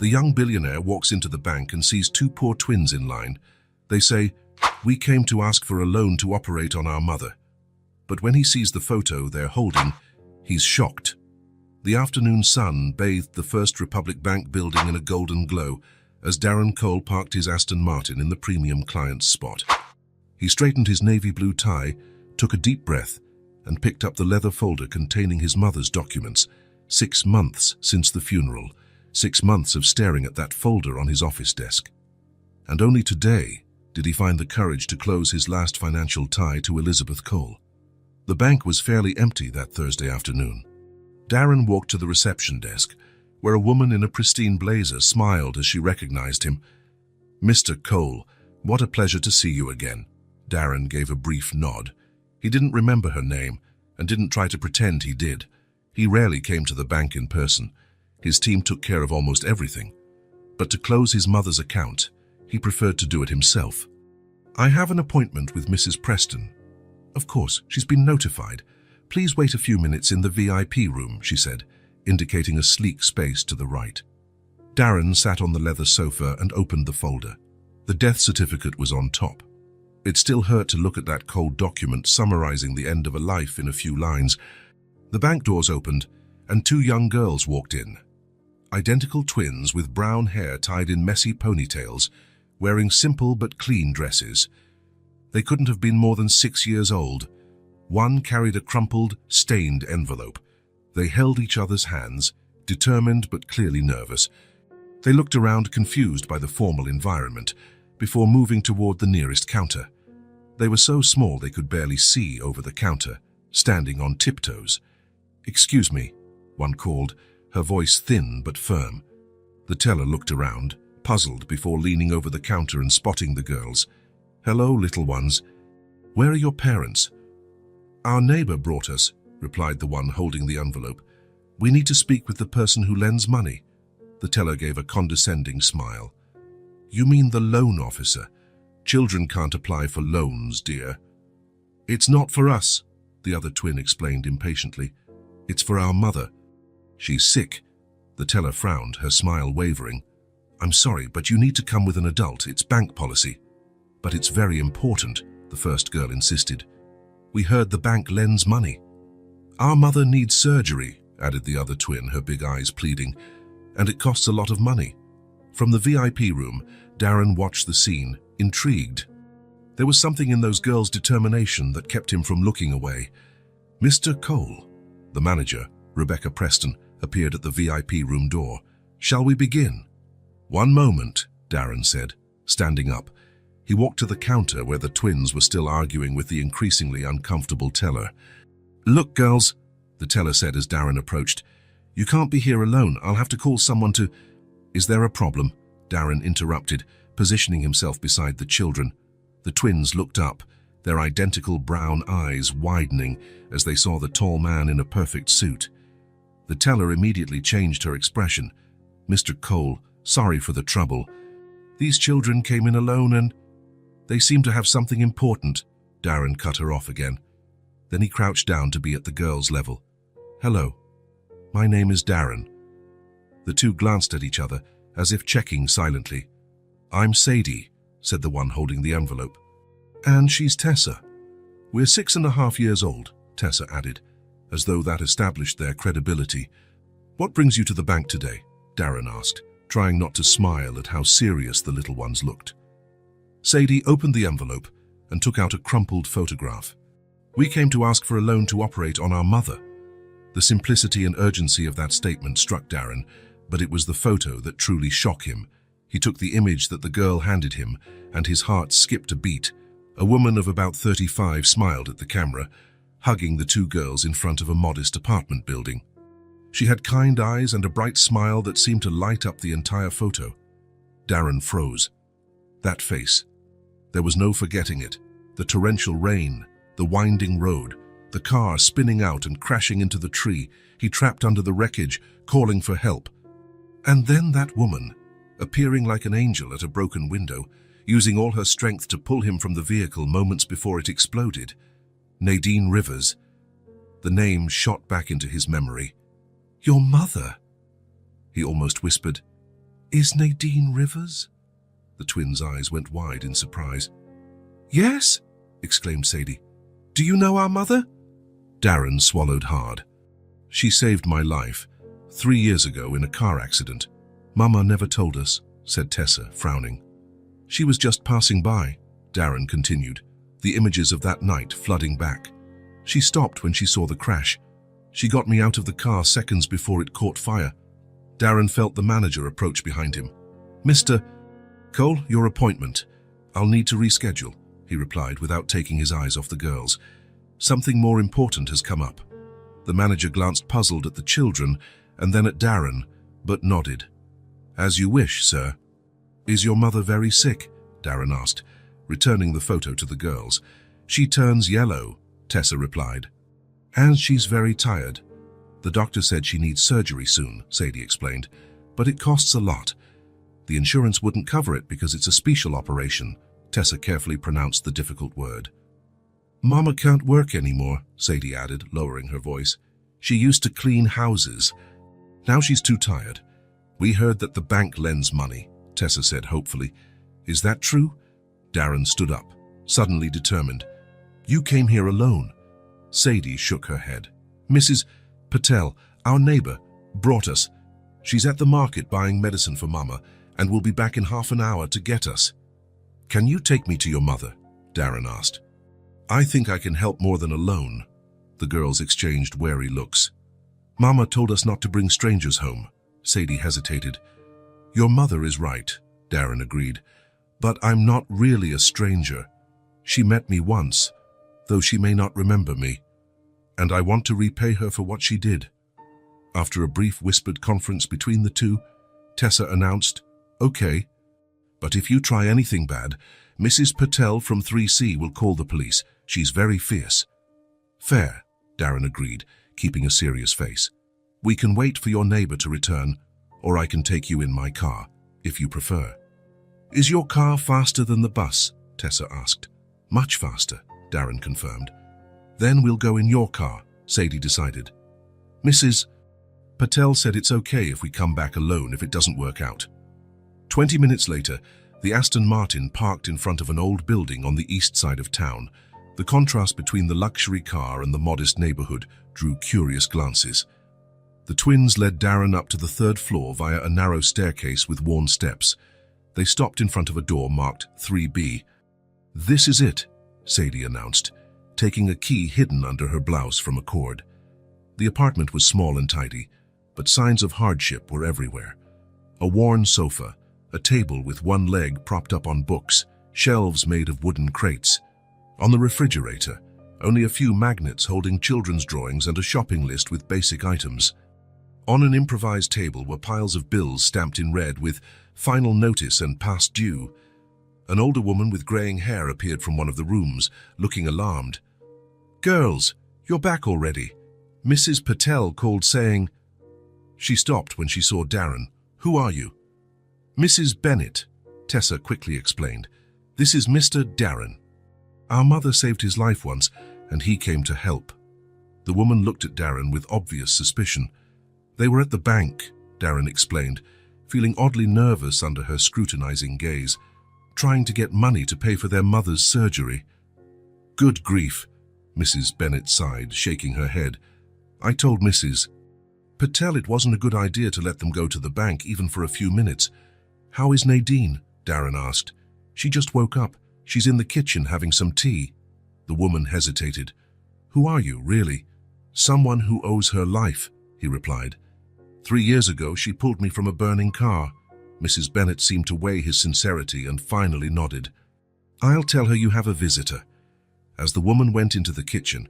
The young billionaire walks into the bank and sees two poor twins in line. They say, "We came to ask for a loan to operate on our mother." But when he sees the photo they're holding, he's shocked. The afternoon sun bathed the First Republic Bank building in a golden glow as Darren Cole parked his Aston Martin in the premium client's spot. He straightened his navy blue tie, took a deep breath, and picked up the leather folder containing his mother's documents. 6 months since the funeral, 6 months of staring at that folder on his office desk. And only today did he find the courage to close his last financial tie to Elizabeth Cole. The bank was fairly empty that Thursday afternoon. Darren walked to the reception desk, where a woman in a pristine blazer smiled as she recognized him. "Mr. Cole, what a pleasure to see you again." Darren gave a brief nod. He didn't remember her name and didn't try to pretend he did. He rarely came to the bank in person. His team took care of almost everything. But to close his mother's account, he preferred to do it himself. "I have an appointment with Mrs. Preston." "Of course, she's been notified. Please wait a few minutes in the VIP room," she said, indicating a sleek space to the right. Darren sat on the leather sofa and opened the folder. The death certificate was on top. It still hurt to look at that cold document summarizing the end of a life in a few lines. The bank doors opened, and two young girls walked in. Identical twins with brown hair tied in messy ponytails, wearing simple but clean dresses. They couldn't have been more than 6 years old. One carried a crumpled, stained envelope. They held each other's hands, determined but clearly nervous. They looked around, confused by the formal environment, before moving toward the nearest counter. They were so small they could barely see over the counter, standing on tiptoes. "Excuse me," one called, her voice thin but firm. The teller looked around, puzzled, before leaning over the counter and spotting the girls. "Hello, little ones. Where are your parents?" "Our neighbor brought us," replied the one holding the envelope. "We need to speak with the person who lends money." The teller gave a condescending smile. "You mean the loan officer? Children can't apply for loans, dear." "It's not for us," the other twin explained impatiently. "It's for our mother. She's sick." The teller frowned, her smile wavering. "I'm sorry, but you need to come with an adult. It's bank policy." "But it's very important," the first girl insisted. "We heard the bank lends money." "Our mother needs surgery," added the other twin, her big eyes pleading, "and it costs a lot of money." From the VIP room, Darren watched the scene, intrigued. There was something in those girls' determination that kept him from looking away. "Mr. Cole," the manager, Rebecca Preston, appeared at the VIP room door. "Shall we begin?" "One moment," Darren said, standing up. He walked to the counter where the twins were still arguing with the increasingly uncomfortable teller. "Look, girls," the teller said as Darren approached. "You can't be here alone. I'll have to call someone to—" "Is there a problem?" Darren interrupted, positioning himself beside the children. The twins looked up, their identical brown eyes widening as they saw the tall man in a perfect suit. The teller immediately changed her expression. "Mr. Cole, sorry for the trouble. These children came in alone and—" "They seem to have something important," Darren cut her off again. Then he crouched down to be at the girl's level. "Hello. My name is Darren." The two glanced at each other, as if checking silently. "I'm Sadie," said the one holding the envelope. "And she's Tessa. We're 6.5 years old," Tessa added, as though that established their credibility. "What brings you to the bank today?" Darren asked, trying not to smile at how serious the little ones looked. Sadie opened the envelope and took out a crumpled photograph. "We came to ask for a loan to operate on our mother." The simplicity and urgency of that statement struck Darren, but it was the photo that truly shocked him. He took the image that the girl handed him, and his heart skipped a beat. A woman of about 35 smiled at the camera, hugging the two girls in front of a modest apartment building. She had kind eyes and a bright smile that seemed to light up the entire photo. Darren froze. That face. There was no forgetting it. The torrential rain, the winding road, the car spinning out and crashing into the tree he trapped under the wreckage, calling for help. And then that woman, appearing like an angel at a broken window, using all her strength to pull him from the vehicle moments before it exploded. Nadine Rivers. The name shot back into his memory. "Your mother," he almost whispered. Is Nadine Rivers? The twins' eyes went wide in surprise. Yes, exclaimed Sadie. Do you know our mother? Darren swallowed hard. She saved my life 3 years ago in a car accident. Mama never told us, said Tessa, frowning. She was just passing by, Darren continued, the images of that night flooding back. She stopped when she saw the crash. She got me out of the car seconds before it caught fire. Darren felt the manager approach behind him. Mr. Cole, your appointment. I'll need to reschedule, he replied without taking his eyes off the girls. Something more important has come up. The manager glanced puzzled at the children and then at Darren, but nodded. As you wish, sir. Is your mother very sick? Darren asked, returning the photo to the girls. She turns yellow, Tessa replied. And she's very tired. The doctor said she needs surgery soon, Sadie explained, but it costs a lot. The insurance wouldn't cover it because it's a special operation, Tessa carefully pronounced the difficult word. Mama can't work anymore, Sadie added, lowering her voice. She used to clean houses. Now she's too tired. We heard that the bank lends money, Tessa said hopefully. Is that true? Darren stood up, suddenly determined. You came here alone. Sadie shook her head. Mrs. Patel, our neighbor, brought us. She's at the market buying medicine for Mama and will be back in half an hour to get us. Can you take me to your mother? Darren asked. I think I can help more than alone. The girls exchanged wary looks. Mama told us not to bring strangers home. Sadie hesitated. Your mother is right, Darren agreed. But I'm not really a stranger. She met me once, though she may not remember me. And I want to repay her for what she did. After a brief whispered conference between the two, Tessa announced, Okay, but if you try anything bad, Mrs. Patel from 3C will call the police. She's very fierce. Fair, Darren agreed, keeping a serious face. We can wait for your neighbor to return, or I can take you in my car, if you prefer. Is your car faster than the bus? Tessa asked. Much faster, Darren confirmed. Then we'll go in your car, Sadie decided. Mrs. Patel said it's okay if we come back alone if it doesn't work out. 20 minutes later, the Aston Martin parked in front of an old building on the east side of town. The contrast between the luxury car and the modest neighborhood drew curious glances. The twins led Darren up to the 3rd floor via a narrow staircase with worn steps. They stopped in front of a door marked 3B. This is it, Sadie announced, taking a key hidden under her blouse from a cord. The apartment was small and tidy, but signs of hardship were everywhere. A worn sofa, a table with one leg propped up on books, shelves made of wooden crates. On the refrigerator, only a few magnets holding children's drawings and a shopping list with basic items. On an improvised table were piles of bills stamped in red with final notice and past due. An older woman with graying hair appeared from one of the rooms, looking alarmed. Girls, you're back already. Mrs. Patel called saying... She stopped when she saw Darren. Who are you? Mrs. Bennett, Tessa quickly explained. This is Mr. Darren. Our mother saved his life once, and he came to help. The woman looked at Darren with obvious suspicion. They were at the bank, Darren explained, feeling oddly nervous under her scrutinizing gaze, trying to get money to pay for their mother's surgery. Good grief, Mrs. Bennett sighed, shaking her head. I told Mrs. Patel it wasn't a good idea to let them go to the bank even for a few minutes. How is Nadine? Darren asked. She just woke up. She's in the kitchen having some tea. The woman hesitated. Who are you, really? Someone who owes her life, he replied. 3 years ago, she pulled me from a burning car. Mrs. Bennett seemed to weigh his sincerity and finally nodded. I'll tell her you have a visitor. As the woman went into the kitchen,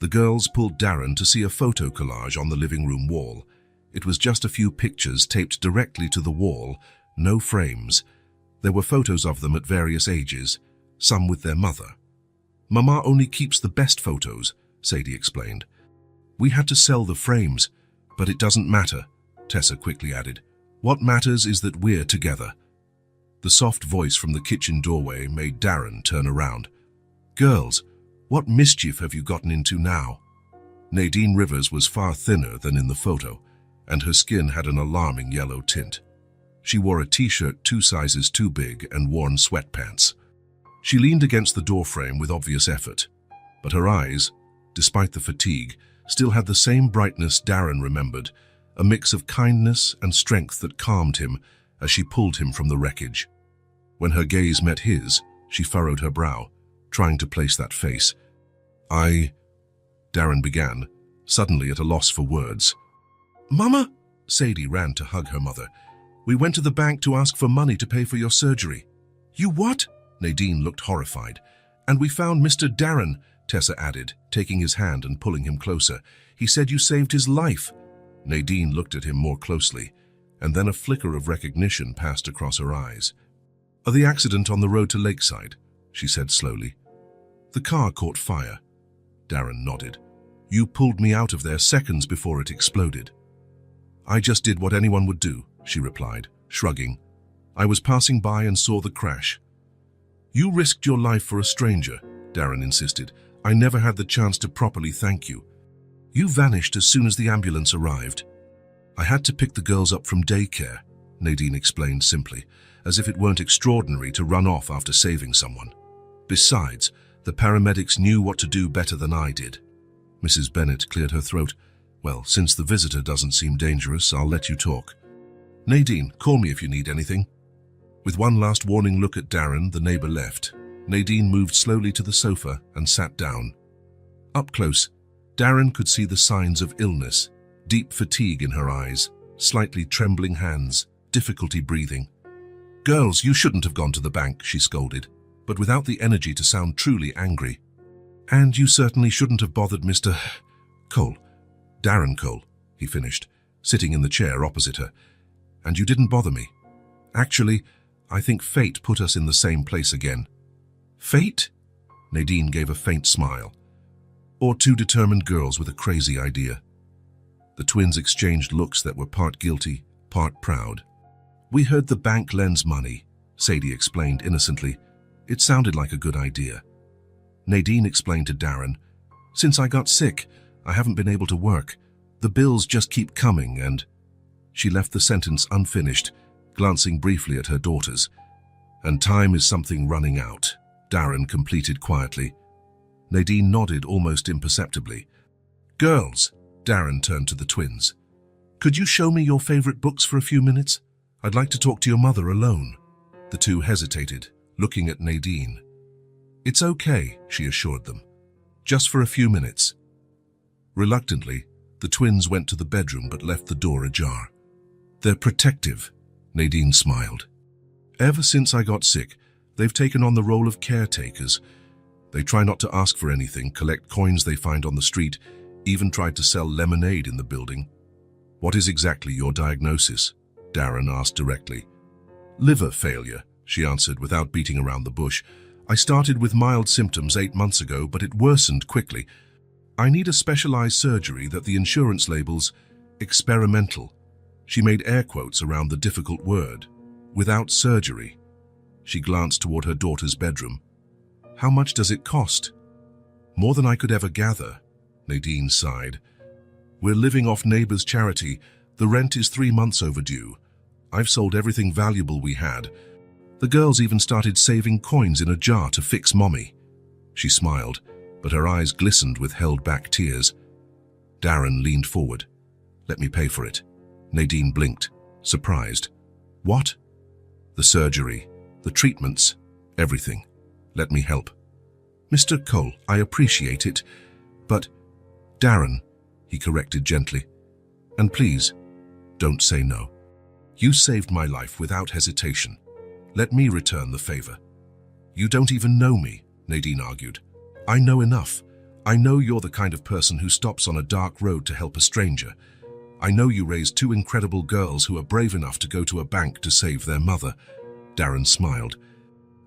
the girls pulled Darren to see a photo collage on the living room wall. It was just a few pictures taped directly to the wall, no frames. There were photos of them at various ages, some with their mother. Mama only keeps the best photos, Sadie explained. We had to sell the frames, but it doesn't matter, Tessa quickly added. What matters is that we're together. The soft voice from the kitchen doorway made Darren turn around. Girls, what mischief have you gotten into now? Nadine Rivers was far thinner than in the photo, and her skin had an alarming yellow tint. She wore a t-shirt 2 sizes too big and worn sweatpants. She leaned against the doorframe with obvious effort, but her eyes, despite the fatigue, still had the same brightness Darren remembered, a mix of kindness and strength that calmed him as she pulled him from the wreckage. When her gaze met his, she furrowed her brow, trying to place that face. Darren began, suddenly at a loss for words. "Mama!" Sadie ran to hug her mother. "We went to the bank to ask for money to pay for your surgery." "You what?" Nadine looked horrified. "And we found Mr. Darren," Tessa added, taking his hand and pulling him closer. "He said you saved his life." Nadine looked at him more closely, and then a flicker of recognition passed across her eyes. "The accident on the road to Lakeside," she said slowly. "The car caught fire." Darren nodded. "You pulled me out of there seconds before it exploded." "I just did what anyone would do," she replied, shrugging. "I was passing by and saw the crash." "You risked your life for a stranger," Darren insisted. "I never had the chance to properly thank you. You vanished as soon as the ambulance arrived." "I had to pick the girls up from daycare," Nadine explained simply, as if it weren't extraordinary to run off after saving someone. "Besides, the paramedics knew what to do better than I did." Mrs. Bennett cleared her throat. "Well, since the visitor doesn't seem dangerous, I'll let you talk. Nadine, call me if you need anything." With one last warning look at Darren, the neighbor left. Nadine moved slowly to the sofa and sat down. Up close, Darren could see the signs of illness, deep fatigue in her eyes, slightly trembling hands, difficulty breathing. "Girls, you shouldn't have gone to the bank," she scolded, but without the energy to sound truly angry. "And you certainly shouldn't have bothered Mr. Cole. Darren Cole," he finished, sitting in the chair opposite her. "And you didn't bother me. Actually, I think fate put us in the same place again." "Fate?" Nadine gave a faint smile. "Or 2 determined girls with a crazy idea." The twins exchanged looks that were part guilty, part proud. "We heard the bank lends money," Sadie explained innocently. "It sounded like a good idea." Nadine explained to Darren, "Since I got sick, I haven't been able to work. The bills just keep coming and—" She left the sentence unfinished, glancing briefly at her daughters. "And time is something running out," Darren completed quietly. Nadine nodded almost imperceptibly. "Girls," Darren turned to the twins. "Could you show me your favorite books for a few minutes? I'd like to talk to your mother alone." The two hesitated, looking at Nadine. "It's okay," she assured them. "Just for a few minutes." Reluctantly, the twins went to the bedroom but left the door ajar. "They're protective," Nadine smiled. "Ever since I got sick, they've taken on the role of caretakers. They try not to ask for anything, collect coins they find on the street, even tried to sell lemonade in the building." "What is exactly your diagnosis?" Darren asked directly. "Liver failure," she answered without beating around the bush. "I started with mild symptoms 8 months ago, but it worsened quickly. I need a specialized surgery that the insurance labels experimental." She made air quotes around the difficult word. "Without surgery." She glanced toward her daughter's bedroom. "How much does it cost?" "More than I could ever gather," Nadine sighed. "We're living off neighbors' charity. The rent is 3 months overdue. I've sold everything valuable we had. The girls even started saving coins in a jar to fix Mommy." She smiled, but her eyes glistened with held-back tears. Darren leaned forward. "Let me pay for it." Nadine blinked, surprised. "What?" "The surgery, the treatments, everything. Let me help." "Mr. Cole, I appreciate it, but—" "Darren," he corrected gently. "And please, don't say no. You saved my life without hesitation. Let me return the favor." "You don't even know me," Nadine argued. "I know enough. I know you're the kind of person who stops on a dark road to help a stranger. I know you raised 2 incredible girls who are brave enough to go to a bank to save their mother." Darren smiled.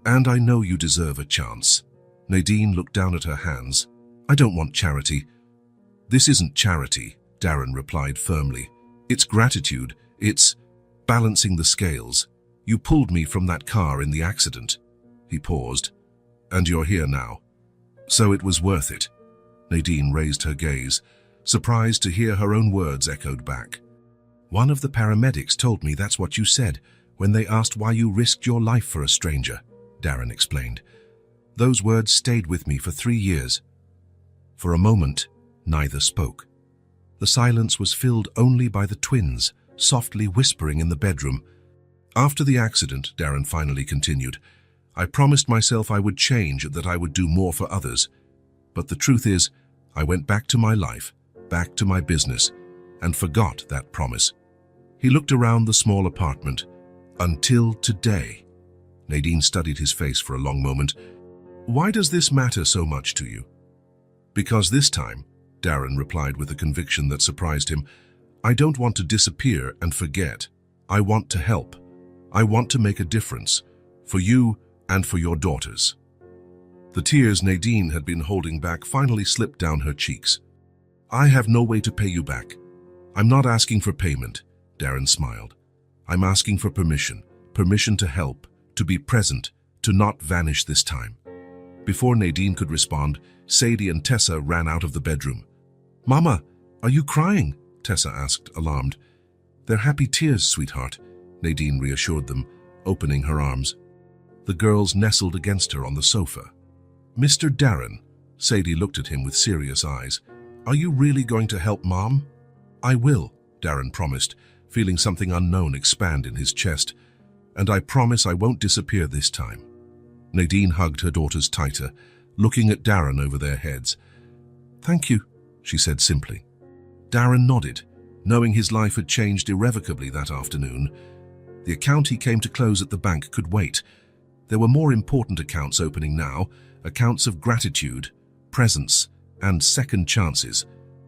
"And I know you deserve a chance." Nadine looked down at her hands. "I don't want charity." "This isn't charity," Darren replied firmly. "It's gratitude. It's balancing the scales. You pulled me from that car in the accident." He paused. "And you're here now. So it was worth it." Nadine raised her gaze, surprised to hear her own words echoed back. "One of the paramedics told me that's what you said when they asked why you risked your life for a stranger," Darren explained. "Those words stayed with me for 3 years." For a moment, neither spoke. The silence was filled only by the twins, softly whispering in the bedroom. "After the accident," Darren finally continued, "I promised myself I would change, that I would do more for others. But the truth is, I went back to my life, back to my business, and forgot that promise." He looked around the small apartment. "Until today." Nadine studied his face for a long moment. "Why does this matter so much to you?" "Because this time," Darren replied with a conviction that surprised him, "I don't want to disappear and forget. I want to help. I want to make a difference, for you and for your daughters." The tears Nadine had been holding back finally slipped down her cheeks. "I have no way to pay you back. I'm not asking for payment," Darren smiled. "I'm asking for permission to help, to be present, to not vanish this time." Before Nadine could respond, Sadie and Tessa ran out of the bedroom. "Mama, are you crying?" Tessa asked, alarmed. "They're happy tears, sweetheart," Nadine reassured them, opening her arms. The girls nestled against her on the sofa. "Mr. Darren," Sadie looked at him with serious eyes, "are you really going to help Mom?" "I will," Darren promised, feeling something unknown expand in his chest. "And I promise I won't disappear this time." Nadine hugged her daughters tighter, looking at Darren over their heads. "Thank you," she said simply. Darren nodded, knowing his life had changed irrevocably that afternoon. The account he came to close at the bank could wait. There were more important accounts opening now, accounts of gratitude, presence, and second chances.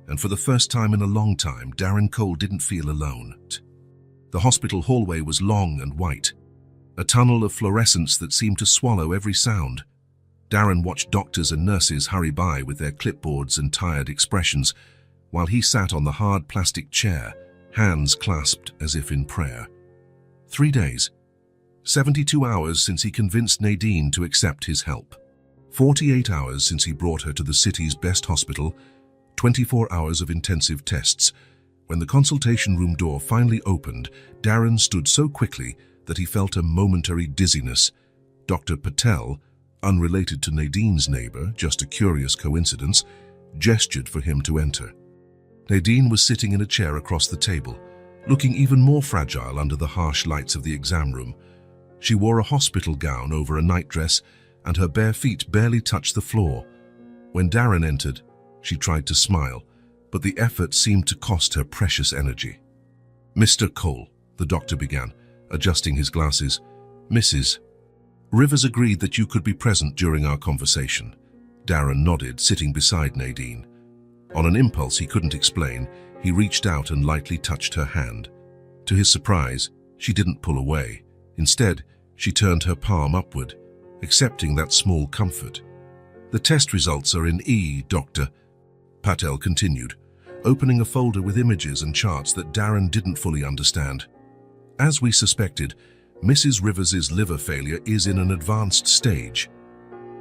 And for the first time in a long time, Darren Cole didn't feel alone. The hospital hallway was long and white, a tunnel of fluorescence that seemed to swallow every sound. Darren watched doctors and nurses hurry by with their clipboards and tired expressions, while he sat on the hard plastic chair, hands clasped as if in prayer. 3 days. 72 hours since he convinced Nadine to accept his help. 48 hours since he brought her to the city's best hospital. 24 hours of intensive tests. When the consultation room door finally opened, Darren stood so quickly that he felt a momentary dizziness. Dr. Patel, unrelated to Nadine's neighbor, just a curious coincidence, gestured for him to enter. Nadine was sitting in a chair across the table, looking even more fragile under the harsh lights of the exam room. She wore a hospital gown over a nightdress, and her bare feet barely touched the floor. When Darren entered, she tried to smile, but the effort seemed to cost her precious energy. "Mr. Cole," the doctor began, adjusting his glasses. "Mrs. Rivers agreed that you could be present during our conversation." Darren nodded, sitting beside Nadine. On an impulse he couldn't explain, he reached out and lightly touched her hand. To his surprise, she didn't pull away. Instead, she turned her palm upward, accepting that small comfort. "The test results are in Doctor," Patel continued, opening a folder with images and charts that Darren didn't fully understand. "As we suspected, Mrs. Rivers's liver failure is in an advanced stage."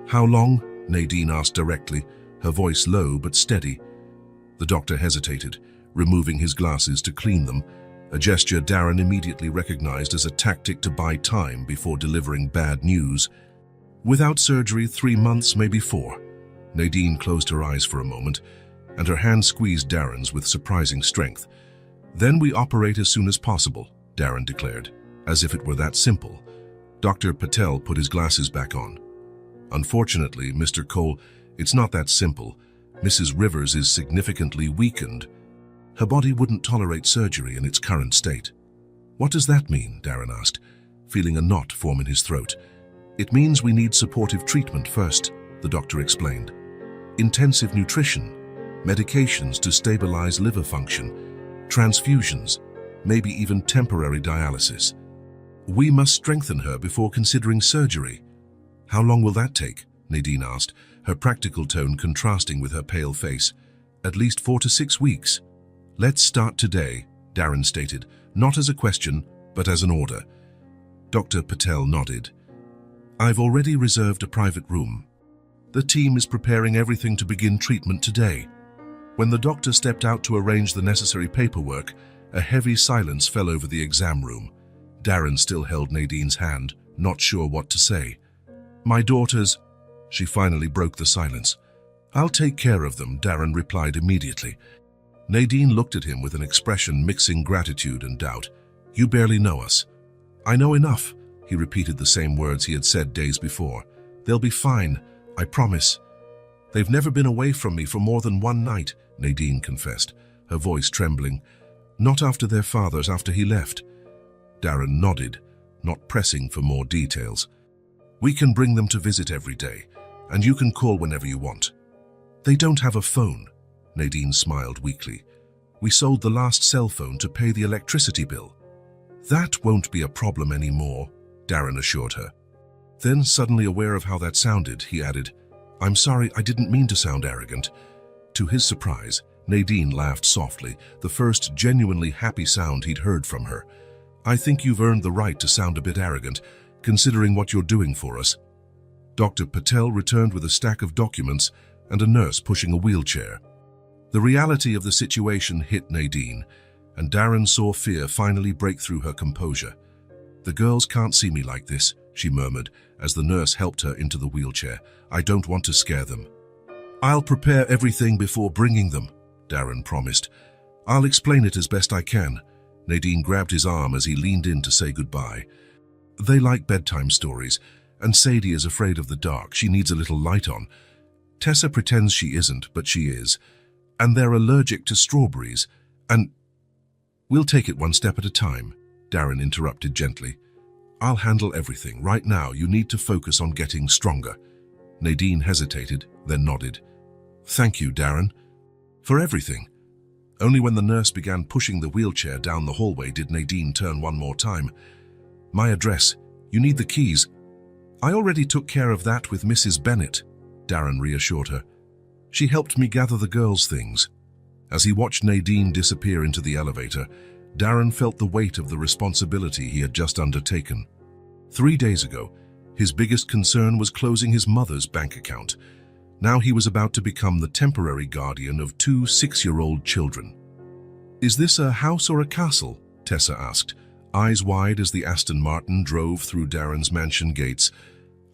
"How long?" Nadine asked directly, her voice low but steady. The doctor hesitated, removing his glasses to clean them, a gesture Darren immediately recognized as a tactic to buy time before delivering bad news. "Without surgery, 3 months, maybe 4. Nadine closed her eyes for a moment, and her hand squeezed Darren's with surprising strength. "Then we operate as soon as possible," Darren declared, as if it were that simple. Dr. Patel put his glasses back on. "Unfortunately, Mr. Cole, it's not that simple. Mrs. Rivers is significantly weakened. Her body wouldn't tolerate surgery in its current state." "What does that mean?" Darren asked, feeling a knot form in his throat. "It means we need supportive treatment first," the doctor explained. "Intensive nutrition, medications to stabilize liver function, transfusions, maybe even temporary dialysis. We must strengthen her before considering surgery." "How long will that take?" Nadine asked, her practical tone contrasting with her pale face. "At least 4 to 6 weeks. "Let's start today," Darren stated, not as a question, but as an order. Dr. Patel nodded. "I've already reserved a private room. The team is preparing everything to begin treatment today." When the doctor stepped out to arrange the necessary paperwork, a heavy silence fell over the exam room. Darren still held Nadine's hand, not sure what to say. "My daughters," she finally broke the silence. "I'll take care of them," Darren replied immediately. Nadine looked at him with an expression mixing gratitude and doubt. "You barely know us." "I know enough," he repeated the same words he had said days before. "They'll be fine, I promise." "They've never been away from me for more than one night," Nadine confessed, her voice trembling. "Not after their fathers, after he left." Darren nodded, not pressing for more details. "We can bring them to visit every day, and you can call whenever you want." "They don't have a phone," Nadine smiled weakly. "We sold the last cell phone to pay the electricity bill." "That won't be a problem anymore," Darren assured her. Then, suddenly aware of how that sounded, he added, "I'm sorry, I didn't mean to sound arrogant." To his surprise, Nadine laughed softly, the first genuinely happy sound he'd heard from her. "I think you've earned the right to sound a bit arrogant, considering what you're doing for us." Dr. Patel returned with a stack of documents and a nurse pushing a wheelchair. The reality of the situation hit Nadine, and Darren saw fear finally break through her composure. "The girls can't see me like this," she murmured as the nurse helped her into the wheelchair. "I don't want to scare them." "I'll prepare everything before bringing them," Darren promised. "I'll explain it as best I can." Nadine grabbed his arm as he leaned in to say goodbye. "They like bedtime stories, and Sadie is afraid of the dark. She needs a little light on. Tessa pretends she isn't, but she is. And they're allergic to strawberries, and—" "We'll take it one step at a time," Darren interrupted gently. "I'll handle everything. Right now, you need to focus on getting stronger." Nadine hesitated, then nodded. "Thank you, Darren." "For everything." Only when the nurse began pushing the wheelchair down the hallway did Nadine turn one more time. "My address. You need the keys." "I already took care of that with Mrs. Bennett," Darren reassured her. "She helped me gather the girls' things." As he watched Nadine disappear into the elevator, Darren felt the weight of the responsibility he had just undertaken. 3 days ago, his biggest concern was closing his mother's bank account. Now he was about to become the temporary guardian of 2 6-year-old children. "Is this a house or a castle?" Tessa asked, eyes wide as the Aston Martin drove through Darren's mansion gates.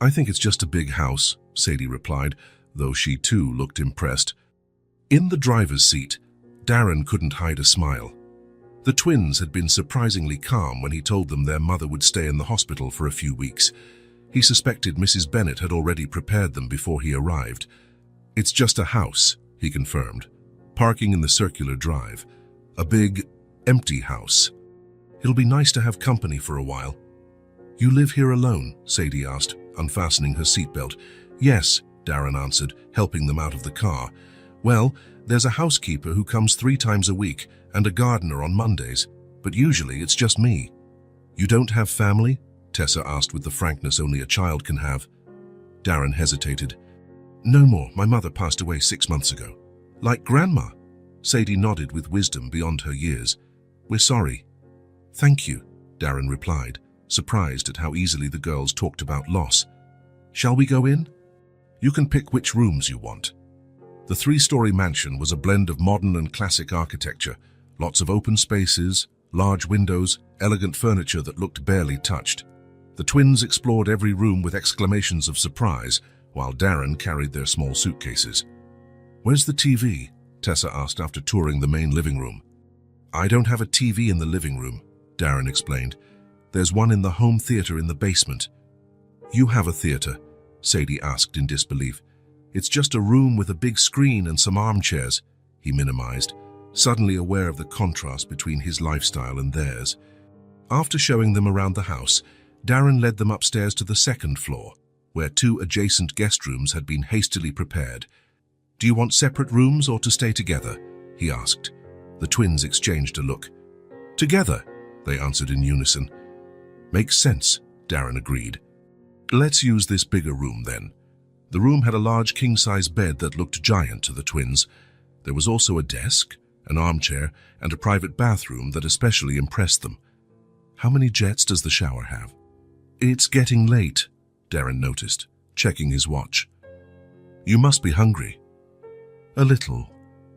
"I think it's just a big house," Sadie replied, though she too looked impressed. In the driver's seat, Darren couldn't hide a smile. The twins had been surprisingly calm when he told them their mother would stay in the hospital for a few weeks. He suspected Mrs. Bennett had already prepared them before he arrived. "It's just a house," he confirmed, parking in the circular drive. "A big, empty house. It'll be nice to have company for a while." "You live here alone?" Sadie asked, unfastening her seatbelt. "Yes," Darren answered, helping them out of the car. "Well, there's a housekeeper who comes 3 times a week and a gardener on Mondays, but usually it's just me." "You don't have family?" Tessa asked with the frankness only a child can have. Darren hesitated. "No more. My mother passed away 6 months ago." "Like Grandma?" Sadie nodded with wisdom beyond her years. "We're sorry." "Thank you," Darren replied, surprised at how easily the girls talked about loss. "Shall we go in?" "You can pick which rooms you want." The 3-story mansion was a blend of modern and classic architecture, lots of open spaces, large windows, elegant furniture that looked barely touched. The twins explored every room with exclamations of surprise, while Darren carried their small suitcases. "Where's the TV?" Tessa asked after touring the main living room. "I don't have a TV in the living room," Darren explained. "There's one in the home theater in the basement." "You have a theater?" Sadie asked in disbelief. "It's just a room with a big screen and some armchairs," he minimized, suddenly aware of the contrast between his lifestyle and theirs. After showing them around the house, Darren led them upstairs to the 2nd floor, where 2 adjacent guest rooms had been hastily prepared. "Do you want separate rooms or to stay together?" he asked. The twins exchanged a look. "Together," they answered in unison. "Makes sense," Darren agreed. "Let's use this bigger room then." The room had a large king-size bed that looked giant to the twins. There was also a desk, an armchair, and a private bathroom that especially impressed them. "How many jets does the shower have?" "It's getting late," Darren noticed, checking his watch. "You must be hungry." "A little,"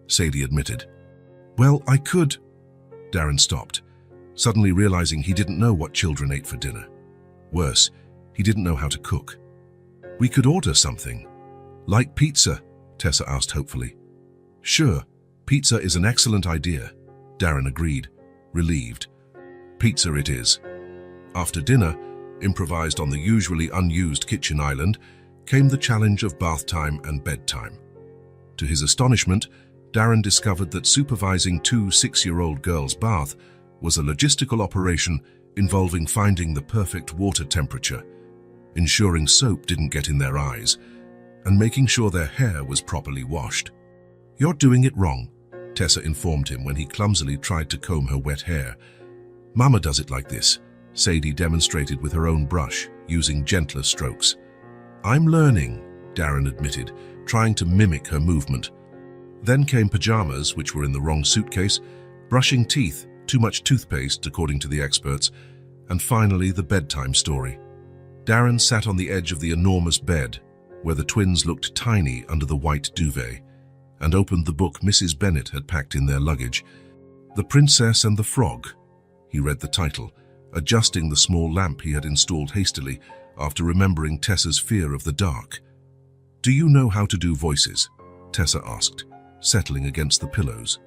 Sadie admitted. "Well, I could—" Darren stopped. suddenly realizing he didn't know what children ate for dinner. Worse, he didn't know how to cook. "We could order something." "Like pizza?" Tessa asked hopefully. "Sure, pizza is an excellent idea," Darren agreed, relieved. Pizza it is. After dinner, improvised on the usually unused kitchen island, came the challenge of bath time and bedtime. To his astonishment, Darren discovered that supervising two 6-year-old girls' bath was a logistical operation involving finding the perfect water temperature, ensuring soap didn't get in their eyes, and making sure their hair was properly washed. "You're doing it wrong," Tessa informed him when he clumsily tried to comb her wet hair. "Mama does it like this," Sadie demonstrated with her own brush, using gentler strokes. "I'm learning," Darren admitted, trying to mimic her movement. Then came pajamas, which were in the wrong suitcase, brushing teeth, too much toothpaste, according to the experts, and finally the bedtime story. Darren sat on the edge of the enormous bed, where the twins looked tiny under the white duvet, and opened the book Mrs. Bennet had packed in their luggage. "The Princess and the Frog," he read the title, adjusting the small lamp he had installed hastily after remembering Tessa's fear of the dark. "Do you know how to do voices?" Tessa asked, settling against the pillows.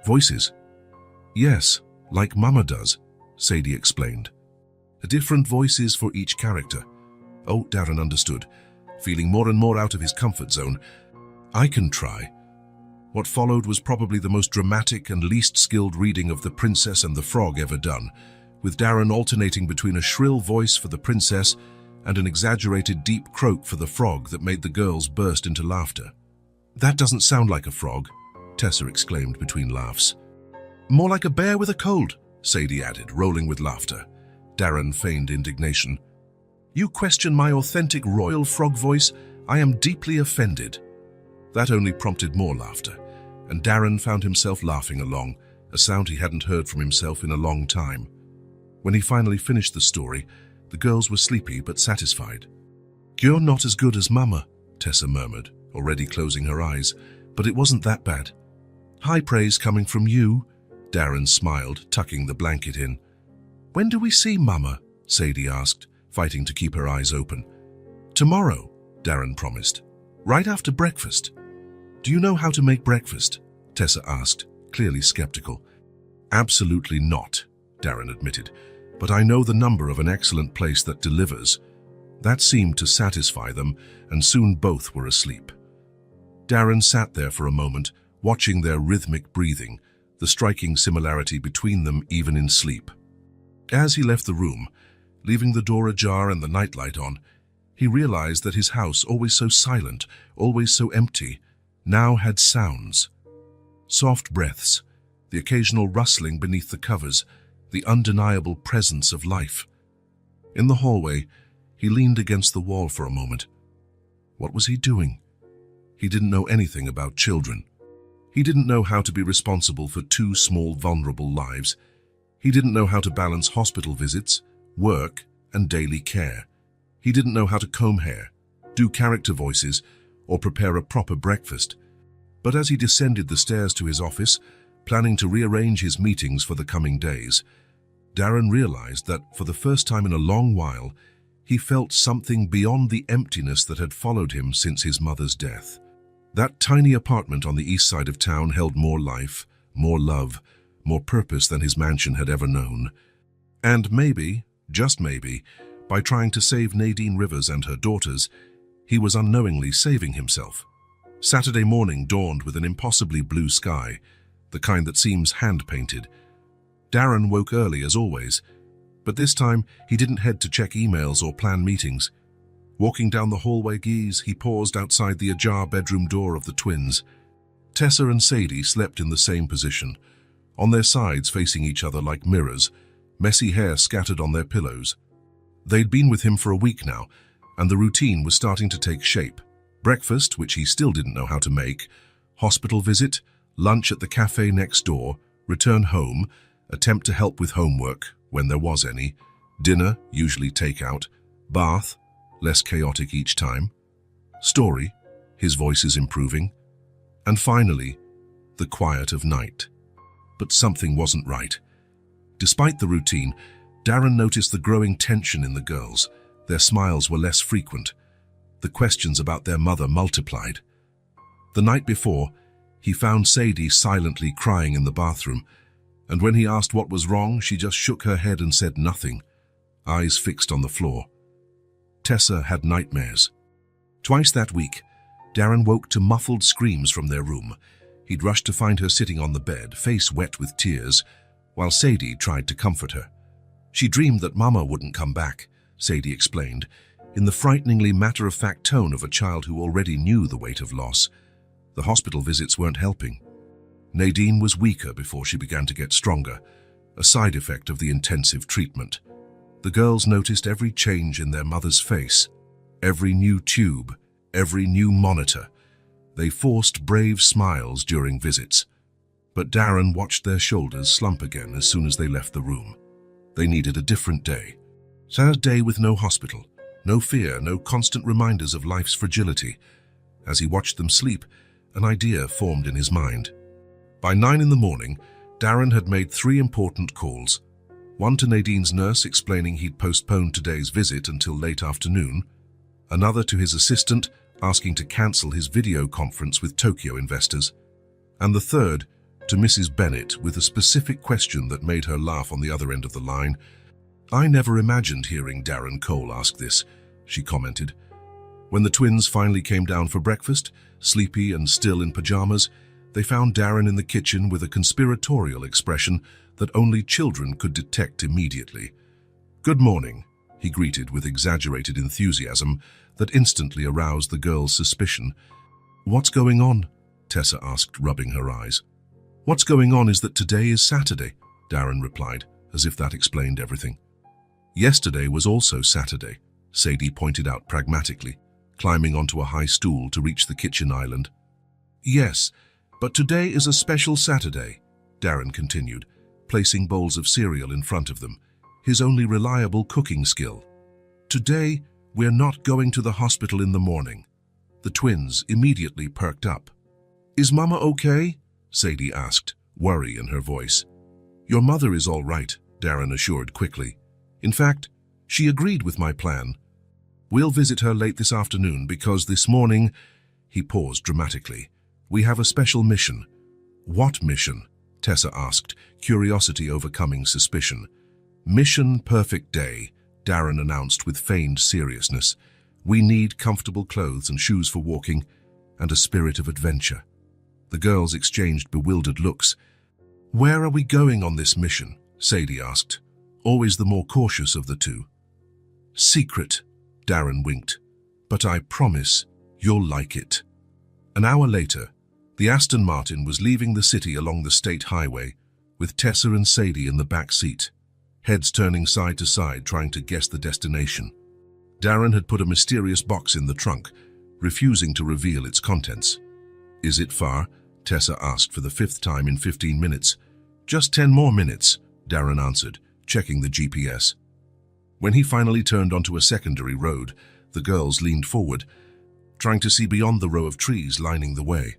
"Voices?" "Yes, like Mama does," Sadie explained. "Different voices for each character." Oh, Darren understood, feeling more and more out of his comfort zone. "I can try." What followed was probably the most dramatic and least skilled reading of The Princess and the Frog ever done, with Darren alternating between a shrill voice for the princess and an exaggerated deep croak for the frog that made the girls burst into laughter. "That doesn't sound like a frog," Tessa exclaimed between laughs. "More like a bear with a cold," Sadie added, rolling with laughter. Darren feigned indignation. "You question my authentic royal frog voice? I am deeply offended." That only prompted more laughter, and Darren found himself laughing along, a sound he hadn't heard from himself in a long time. When he finally finished the story, the girls were sleepy but satisfied. "You're not as good as Mama," Tessa murmured, already closing her eyes, "but it wasn't that bad." "High praise coming from you," Darren smiled, tucking the blanket in. "When do we see Mama?" Sadie asked, fighting to keep her eyes open. "Tomorrow," Darren promised. "Right after breakfast." "Do you know how to make breakfast?" Tessa asked, clearly skeptical. "Absolutely not," Darren admitted, "but I know the number of an excellent place that delivers." That seemed to satisfy them, and soon both were asleep. Darren sat there for a moment, watching their rhythmic breathing, the striking similarity between them even in sleep. As he left the room, leaving the door ajar and the nightlight on, he realized that his house, always so silent, always so empty, now had sounds. Soft breaths, the occasional rustling beneath the covers, the undeniable presence of life. In the hallway, he leaned against the wall for a moment. What was he doing? He didn't know anything about children. He didn't know how to be responsible for two small, vulnerable lives. He didn't know how to balance hospital visits, work, and daily care. He didn't know how to comb hair, do character voices, or prepare a proper breakfast. But as he descended the stairs to his office, planning to rearrange his meetings for the coming days, Darren realized that, for the first time in a long while, he felt something beyond the emptiness that had followed him since his mother's death. That tiny apartment on the east side of town held more life, more love, more purpose than his mansion had ever known. And maybe, just maybe, by trying to save Nadine Rivers and her daughters, he was unknowingly saving himself. Saturday morning dawned with an impossibly blue sky, the kind that seems hand-painted. Darren woke early as always, but this time he didn't head to check emails or plan meetings. Walking down the hallway he paused outside the ajar bedroom door of the twins. Tessa and Sadie slept in the same position, on their sides facing each other like mirrors, messy hair scattered on their pillows. They'd been with him for a week now, and the routine was starting to take shape. Breakfast, which he still didn't know how to make, hospital visit, lunch at the cafe next door, return home, attempt to help with homework, when there was any, dinner, usually takeout, bath, less chaotic each time, story, his voice is improving, and finally, the quiet of night. But something wasn't right. Despite the routine, Darren noticed the growing tension in the girls. Their smiles were less frequent. The questions about their mother multiplied. The night before, he found Sadie silently crying in the bathroom, and when he asked what was wrong, she just shook her head and said nothing, eyes fixed on the floor. Tessa had nightmares. Twice that week, Darren woke to muffled screams from their room. He'd rushed to find her sitting on the bed, face wet with tears, while Sadie tried to comfort her. She dreamed that Mama wouldn't come back, Sadie explained, in the frighteningly matter-of-fact tone of a child who already knew the weight of loss. The hospital visits weren't helping. Nadine was weaker before she began to get stronger, a side effect of the intensive treatment. The girls noticed every change in their mother's face, every new tube, every new monitor. They forced brave smiles during visits. But Darren watched their shoulders slump again as soon as they left the room. They needed a different day. A day with no hospital, no fear, no constant reminders of life's fragility. As he watched them sleep, an idea formed in his mind. By 9 in the morning, Darren had made 3 important calls. One to Nadine's nurse explaining he'd postponed today's visit until late afternoon. Another to his assistant asking to cancel his video conference with Tokyo investors. And the third to Mrs. Bennett with a specific question that made her laugh on the other end of the line. "I never imagined hearing Darren Cole ask this," she commented. When the twins finally came down for breakfast, sleepy and still in pajamas, they found Darren in the kitchen with a conspiratorial expression that only children could detect immediately. "Good morning," he greeted with exaggerated enthusiasm that instantly aroused the girls' suspicion. "What's going on?" Tessa asked, rubbing her eyes. "What's going on is that today is Saturday," Darren replied, as if that explained everything. "Yesterday was also Saturday," Sadie pointed out pragmatically, climbing onto a high stool to reach the kitchen island. "Yes, but today is a special Saturday," Darren continued, placing bowls of cereal in front of them, his only reliable cooking skill. "Today, we're not going to the hospital in the morning." The twins immediately perked up. "Is Mama okay?" Sadie asked, worry in her voice. "Your mother is all right," Darren assured quickly. "In fact, she agreed with my plan. We'll visit her late this afternoon because this morning," he paused dramatically, "we have a special mission." "What mission?" Tessa asked, curiosity overcoming suspicion. "Mission Perfect Day," Darren announced with feigned seriousness. "We need comfortable clothes and shoes for walking, and a spirit of adventure." The girls exchanged bewildered looks. "Where are we going on this mission?" Sadie asked, always the more cautious of the two. "Secret," Darren winked, "but I promise you'll like it." An hour later, the Aston Martin was leaving the city along the state highway, with Tessa and Sadie in the back seat, heads turning side to side trying to guess the destination. Darren had put a mysterious box in the trunk, refusing to reveal its contents. "Is it far?" Tessa asked for the 5th time in 15 minutes. "Just 10 more minutes," Darren answered, checking the GPS. When he finally turned onto a secondary road, the girls leaned forward, trying to see beyond the row of trees lining the way.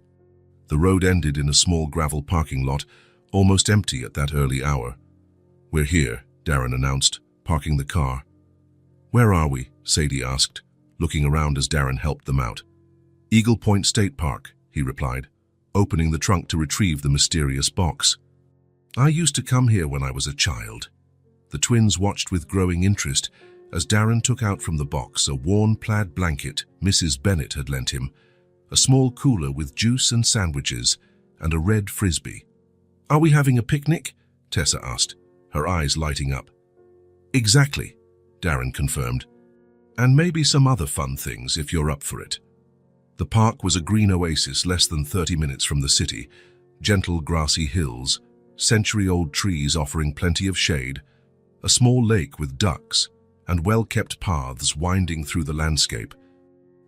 The road ended in a small gravel parking lot, almost empty at that early hour. "We're here," Darren announced, parking the car. "Where are we?" Sadie asked, looking around as Darren helped them out. "Eagle Point State Park," he replied, opening the trunk to retrieve the mysterious box. "I used to come here when I was a child." The twins watched with growing interest as Darren took out from the box a worn plaid blanket Mrs. Bennett had lent him, a small cooler with juice and sandwiches, and a red frisbee. "Are we having a picnic?" Tessa asked, her eyes lighting up. "Exactly," Darren confirmed. "And maybe some other fun things if you're up for it." The park was a green oasis less than 30 minutes from the city, gentle grassy hills, century-old trees offering plenty of shade, a small lake with ducks, and well-kept paths winding through the landscape.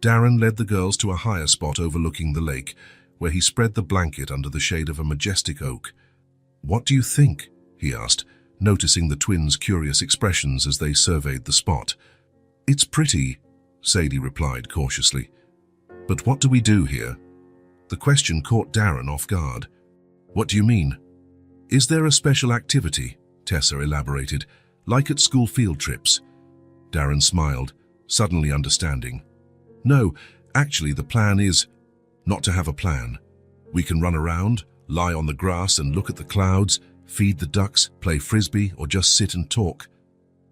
Darren led the girls to a higher spot overlooking the lake, where he spread the blanket under the shade of a majestic oak. "What do you think?" he asked, noticing the twins' curious expressions as they surveyed the spot. "It's pretty," Sadie replied cautiously. "But what do we do here?" The question caught Darren off guard. "What do you mean?" "Is there a special activity?" Tessa elaborated. Like at school field trips. Darren smiled, suddenly understanding. No, actually the plan is not to have a plan. We can run around, lie on the grass and look at the clouds, feed the ducks, play frisbee, or just sit and talk.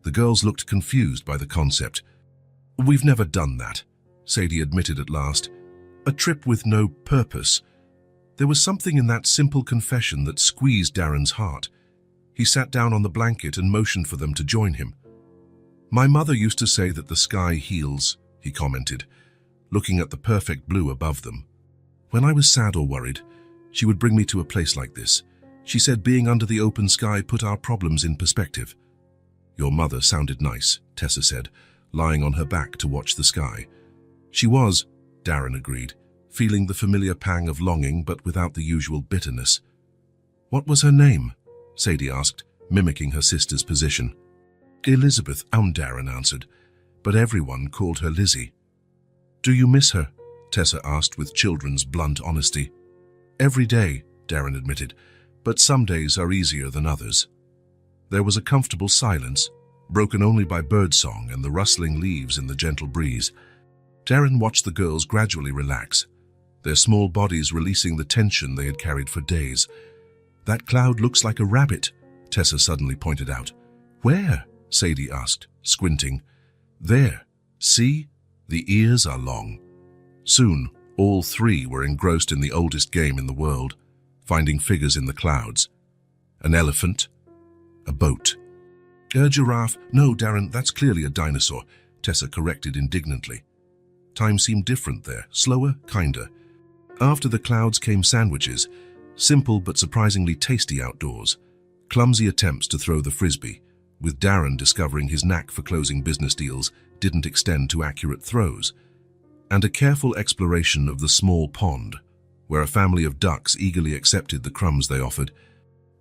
The girls looked confused by the concept. We've never done that, Sadie admitted at last. A trip with no purpose. There was something in that simple confession that squeezed Darren's heart. He sat down on the blanket and motioned for them to join him. My mother used to say that the sky heals, he commented, looking at the perfect blue above them. When I was sad or worried, she would bring me to a place like this. She said being under the open sky put our problems in perspective. Your mother sounded nice, Tessa said, lying on her back to watch the sky. She was, Darren agreed, feeling the familiar pang of longing but without the usual bitterness. What was her name? Sadie asked, mimicking her sister's position. Elizabeth, Darren answered, but everyone called her Lizzie. Do you miss her? Tessa asked with children's blunt honesty. Every day, Darren admitted, but some days are easier than others. There was a comfortable silence, broken only by birdsong and the rustling leaves in the gentle breeze. Darren watched the girls gradually relax, their small bodies releasing the tension they had carried for days. That cloud looks like a rabbit, Tessa suddenly pointed out. Where? Sadie asked, squinting. There. See? The ears are long. Soon, all three were engrossed in the oldest game in the world, finding figures in the clouds. An elephant. A boat. A giraffe. No, Darren, that's clearly a dinosaur, Tessa corrected indignantly. Time seemed different there, slower, kinder. After the clouds came sandwiches, simple but surprisingly tasty outdoors, clumsy attempts to throw the frisbee, with Darren discovering his knack for closing business deals didn't extend to accurate throws, and a careful exploration of the small pond, where a family of ducks eagerly accepted the crumbs they offered.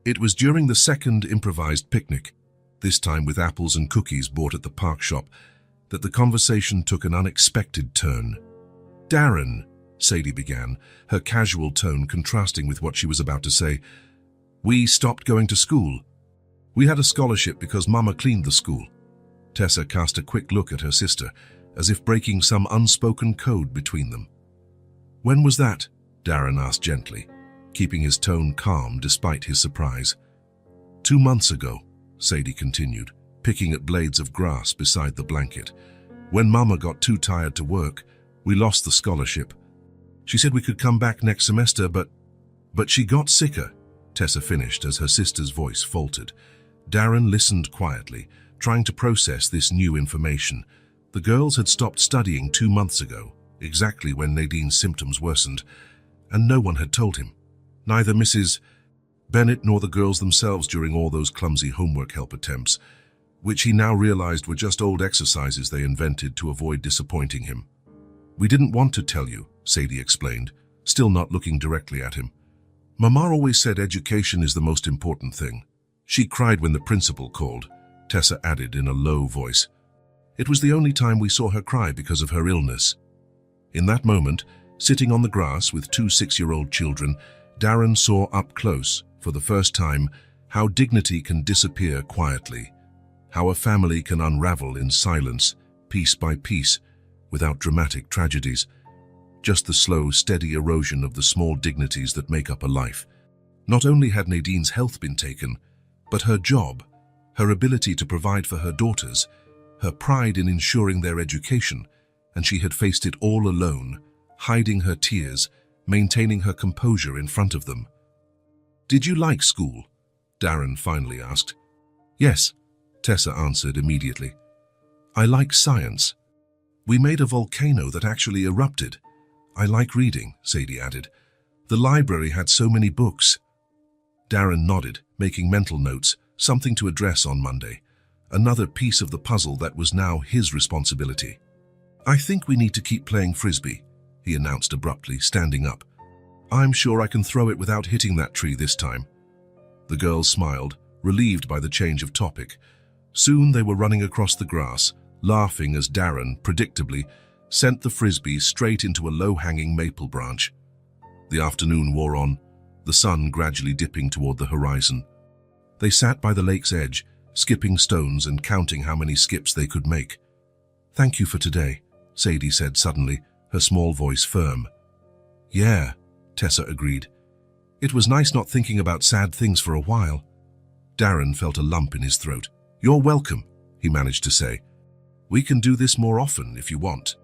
It was during the second improvised picnic, this time with apples and cookies bought at the park shop, that the conversation took an unexpected turn. Darren, Sadie began, her casual tone contrasting with what she was about to say. We stopped going to school. We had a scholarship because Mama cleaned the school. Tessa cast a quick look at her sister, as if breaking some unspoken code between them. When was that? Darren asked gently, keeping his tone calm despite his surprise. 2 months ago, Sadie continued, picking at blades of grass beside the blanket. When Mama got too tired to work, we lost the scholarship. She said we could come back next semester, but she got sicker, Tessa finished as her sister's voice faltered. Darren listened quietly, trying to process this new information. The girls had stopped studying 2 months ago, exactly when Nadine's symptoms worsened, and no one had told him. Neither Mrs. Bennett nor the girls themselves during all those clumsy homework help attempts, which he now realized were just old exercises they invented to avoid disappointing him. We didn't want to tell you, Sadie explained, still not looking directly at him. Mama always said education is the most important thing. She cried when the principal called, Tessa added in a low voice. It was the only time we saw her cry because of her illness. In that moment, sitting on the grass with 2 6-year-old children, Darren saw up close, for the first time, how dignity can disappear quietly, how a family can unravel in silence, piece by piece, without dramatic tragedies, just the slow, steady erosion of the small dignities that make up a life. Not only had Nadine's health been taken, but her job, her ability to provide for her daughters, her pride in ensuring their education, and she had faced it all alone, hiding her tears, maintaining her composure in front of them. Did you like school? Darren finally asked. Yes, Tessa answered immediately. I like science. We made a volcano that actually erupted. I like reading, Sadie added. The library had so many books. Darren nodded, making mental notes, something to address on Monday. Another piece of the puzzle that was now his responsibility. I think we need to keep playing frisbee, he announced abruptly, standing up. I'm sure I can throw it without hitting that tree this time. The girls smiled, relieved by the change of topic. Soon they were running across the grass, laughing as Darren, predictably, sent the frisbee straight into a low-hanging maple branch. The afternoon wore on, the sun gradually dipping toward the horizon. They sat by the lake's edge, skipping stones and counting how many skips they could make. "Thank you for today," Sadie said suddenly, her small voice firm. "Yeah," Tessa agreed. "It was nice not thinking about sad things for a while." Darren felt a lump in his throat. "You're welcome," he managed to say. "We can do this more often if you want."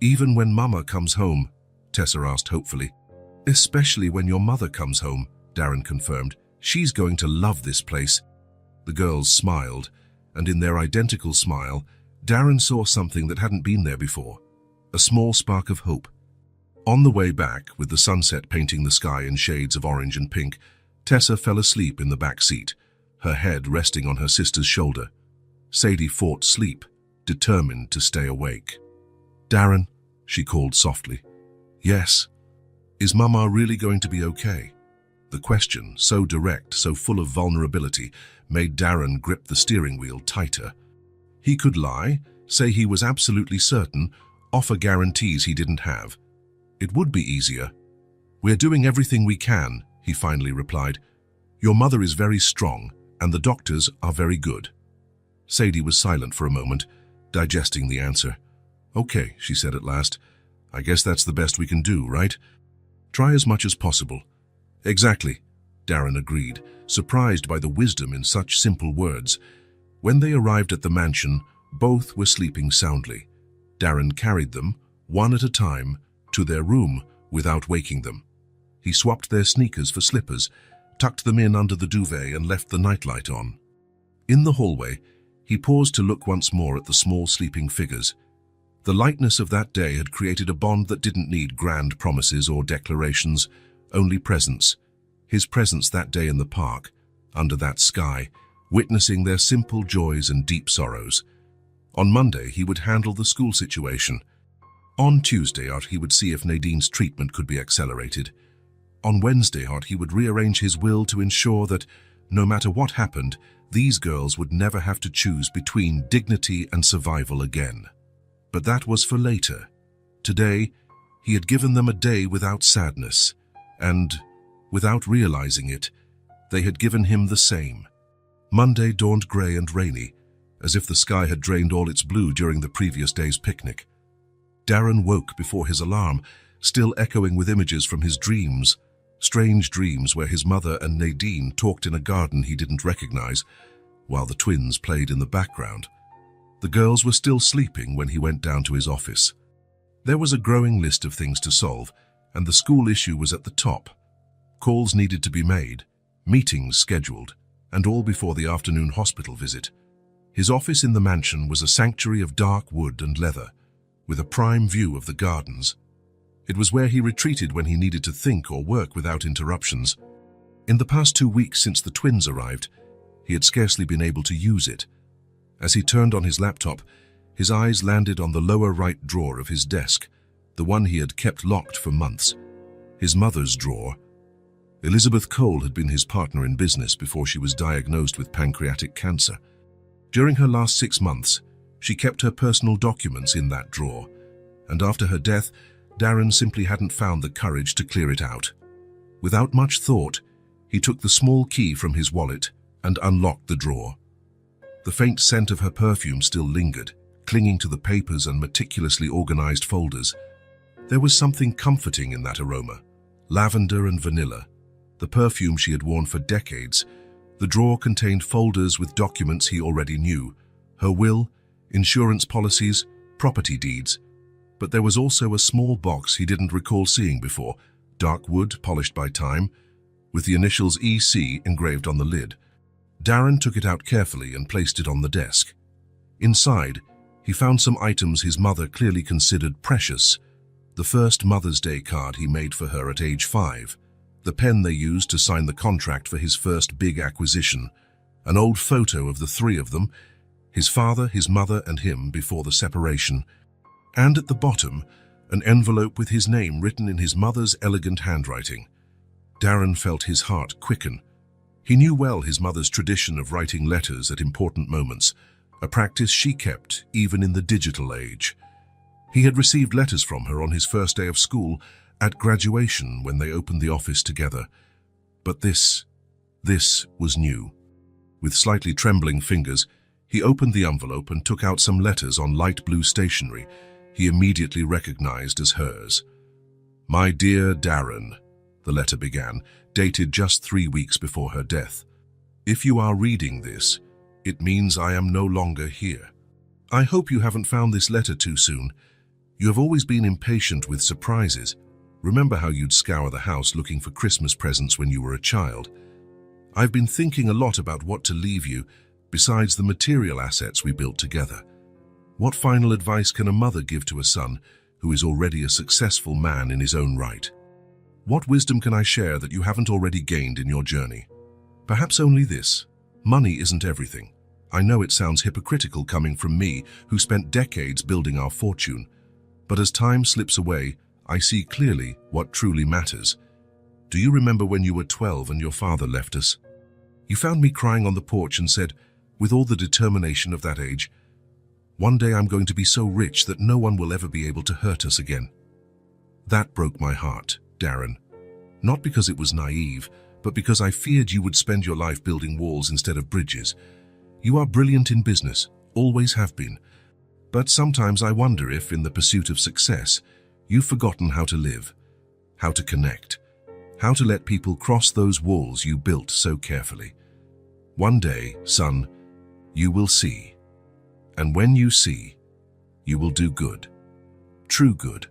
"Even when Mama comes home?" Tessa asked hopefully. "Especially when your mother comes home," Darren confirmed. "She's going to love this place." The girls smiled, and in their identical smile, Darren saw something that hadn't been there before, a small spark of hope. On the way back, with the sunset painting the sky in shades of orange and pink, Tessa fell asleep in the back seat, her head resting on her sister's shoulder. Sadie fought sleep, determined to stay awake. "Darren," she called softly. "Yes." "Is Mama really going to be okay?" The question, so direct, so full of vulnerability, made Darren grip the steering wheel tighter. He could lie, say he was absolutely certain, offer guarantees he didn't have. It would be easier. "We're doing everything we can," he finally replied. "Your mother is very strong, and the doctors are very good." Sadie was silent for a moment, digesting the answer. "Okay," she said at last. "I guess that's the best we can do, right? Try as much as possible." "Exactly," Darren agreed, surprised by the wisdom in such simple words. When they arrived at the mansion, both were sleeping soundly. Darren carried them, one at a time, to their room without waking them. He swapped their sneakers for slippers, tucked them in under the duvet and left the nightlight on. In the hallway, he paused to look once more at the small sleeping figures. The lightness of that day had created a bond that didn't need grand promises or declarations, only presence. His presence that day in the park, under that sky, witnessing their simple joys and deep sorrows. On Monday, he would handle the school situation. On Tuesday, he would see if Nadine's treatment could be accelerated. On Wednesday, he would rearrange his will to ensure that, no matter what happened, these girls would never have to choose between dignity and survival again. But that was for later. Today, he had given them a day without sadness, and, without realizing it, they had given him the same. Monday dawned grey and rainy, as if the sky had drained all its blue during the previous day's picnic. Darren woke before his alarm, still echoing with images from his dreams, strange dreams where his mother and Nadine talked in a garden he didn't recognize, while the twins played in the background. The girls were still sleeping when he went down to his office. There was a growing list of things to solve, and the school issue was at the top. Calls needed to be made, meetings scheduled, and all before the afternoon hospital visit. His office in the mansion was a sanctuary of dark wood and leather, with a prime view of the gardens. It was where he retreated when he needed to think or work without interruptions. In the past 2 weeks since the twins arrived, he had scarcely been able to use it. As he turned on his laptop, his eyes landed on the lower right drawer of his desk, the one he had kept locked for months. His mother's drawer. Elizabeth Cole had been his partner in business before she was diagnosed with pancreatic cancer. During her last 6 months, she kept her personal documents in that drawer, and after her death, Darren simply hadn't found the courage to clear it out. Without much thought, he took the small key from his wallet and unlocked the drawer. The faint scent of her perfume still lingered, clinging to the papers and meticulously organized folders. There was something comforting in that aroma, lavender and vanilla, the perfume she had worn for decades. The drawer contained folders with documents he already knew, her will, insurance policies, property deeds. But there was also a small box he didn't recall seeing before, dark wood polished by time, with the initials EC engraved on the lid. Darren took it out carefully and placed it on the desk. Inside, he found some items his mother clearly considered precious. The first Mother's Day card he made for her at age 5, the pen they used to sign the contract for his first big acquisition, an old photo of the 3 of them, his father, his mother, and him before the separation, and at the bottom, an envelope with his name written in his mother's elegant handwriting. Darren felt his heart quicken. He knew well his mother's tradition of writing letters at important moments, a practice she kept even in the digital age. He had received letters from her on his first day of school, at graduation when they opened the office together. But this was new. With slightly trembling fingers, he opened the envelope and took out some letters on light blue stationery he immediately recognized as hers. "My dear Darren," the letter began, dated just 3 weeks before her death. "If you are reading this, it means I am no longer here. I hope you haven't found this letter too soon. You have always been impatient with surprises. Remember how you'd scour the house looking for Christmas presents when you were a child? I've been thinking a lot about what to leave you, besides the material assets we built together. What final advice can a mother give to a son who is already a successful man in his own right? What wisdom can I share that you haven't already gained in your journey? Perhaps only this: money isn't everything. I know it sounds hypocritical coming from me, who spent decades building our fortune. But as time slips away, I see clearly what truly matters. Do you remember when you were 12 and your father left us? You found me crying on the porch and said, with all the determination of that age, 'One day I'm going to be so rich that no one will ever be able to hurt us again.' That broke my heart, Darren. Not because it was naive, but because I feared you would spend your life building walls instead of bridges. You are brilliant in business, always have been. But sometimes I wonder if, in the pursuit of success, you've forgotten how to live, how to connect, how to let people cross those walls you built so carefully. One day, son, you will see. And when you see, you will do good. True good.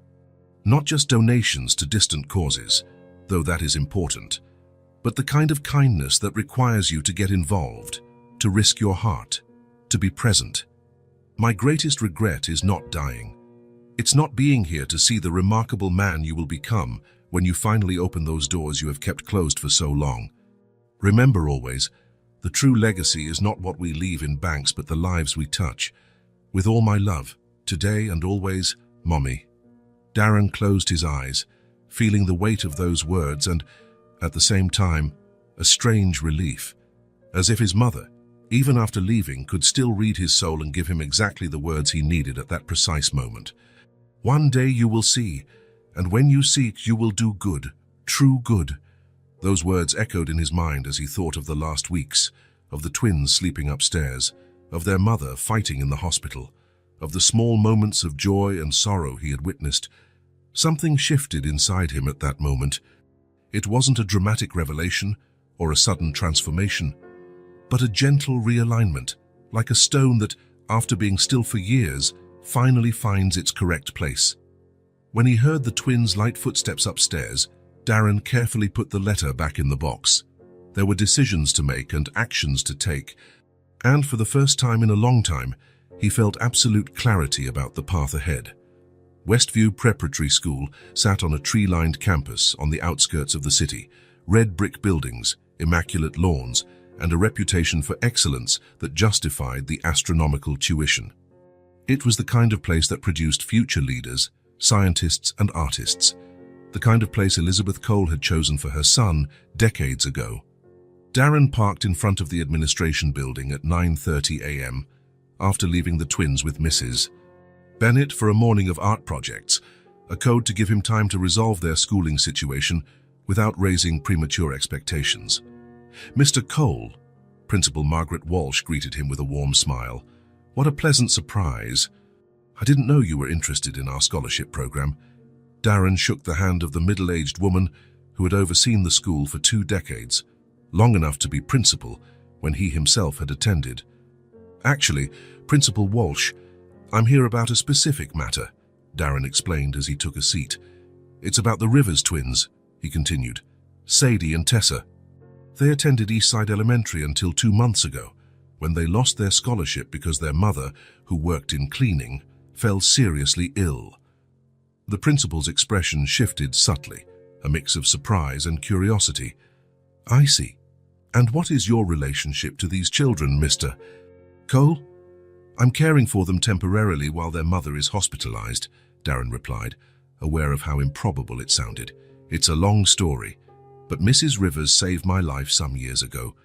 Not just donations to distant causes, though that is important, but the kind of kindness that requires you to get involved, to risk your heart, to be present. My greatest regret is not dying. It's not being here to see the remarkable man you will become when you finally open those doors you have kept closed for so long. Remember always, the true legacy is not what we leave in banks but the lives we touch. With all my love, today and always, Mommy." Darren closed his eyes, feeling the weight of those words and, at the same time, a strange relief, as if his mother, even after leaving, could still read his soul and give him exactly the words he needed at that precise moment. "One day you will see, and when you seek you will do good, true good." Those words echoed in his mind as he thought of the last weeks, of the twins sleeping upstairs, of their mother fighting in the hospital, of the small moments of joy and sorrow he had witnessed. Something shifted inside him at that moment. It wasn't a dramatic revelation or a sudden transformation, but a gentle realignment, like a stone that, after being still for years, finally finds its correct place. When he heard the twins' light footsteps upstairs, Darren carefully put the letter back in the box. There were decisions to make and actions to take, and for the first time in a long time, he felt absolute clarity about the path ahead. Westview Preparatory School sat on a tree-lined campus on the outskirts of the city, red brick buildings, immaculate lawns, and a reputation for excellence that justified the astronomical tuition. It was the kind of place that produced future leaders, scientists and artists, the kind of place Elizabeth Cole had chosen for her son decades ago. Darren parked in front of the administration building at 9:30 a.m. after leaving the twins with Mrs. Bennett for a morning of art projects, a code to give him time to resolve their schooling situation without raising premature expectations. "Mr. Cole," Principal Margaret Walsh greeted him with a warm smile. "What a pleasant surprise. I didn't know you were interested in our scholarship program." Darren shook the hand of the middle-aged woman who had overseen the school for 2 decades, long enough to be principal when he himself had attended. "Actually, Principal Walsh, I'm here about a specific matter," Darren explained as he took a seat. "It's about the Rivers twins," he continued. "Sadie and Tessa. They attended Eastside Elementary until 2 months ago, when they lost their scholarship because their mother, who worked in cleaning, fell seriously ill." The principal's expression shifted subtly, a mix of surprise and curiosity. "I see. And what is your relationship to these children, Mr. Cole?" "I'm caring for them temporarily while their mother is hospitalized," Darren replied, aware of how improbable it sounded. "It's a long story, but Mrs. Rivers saved my life some years ago.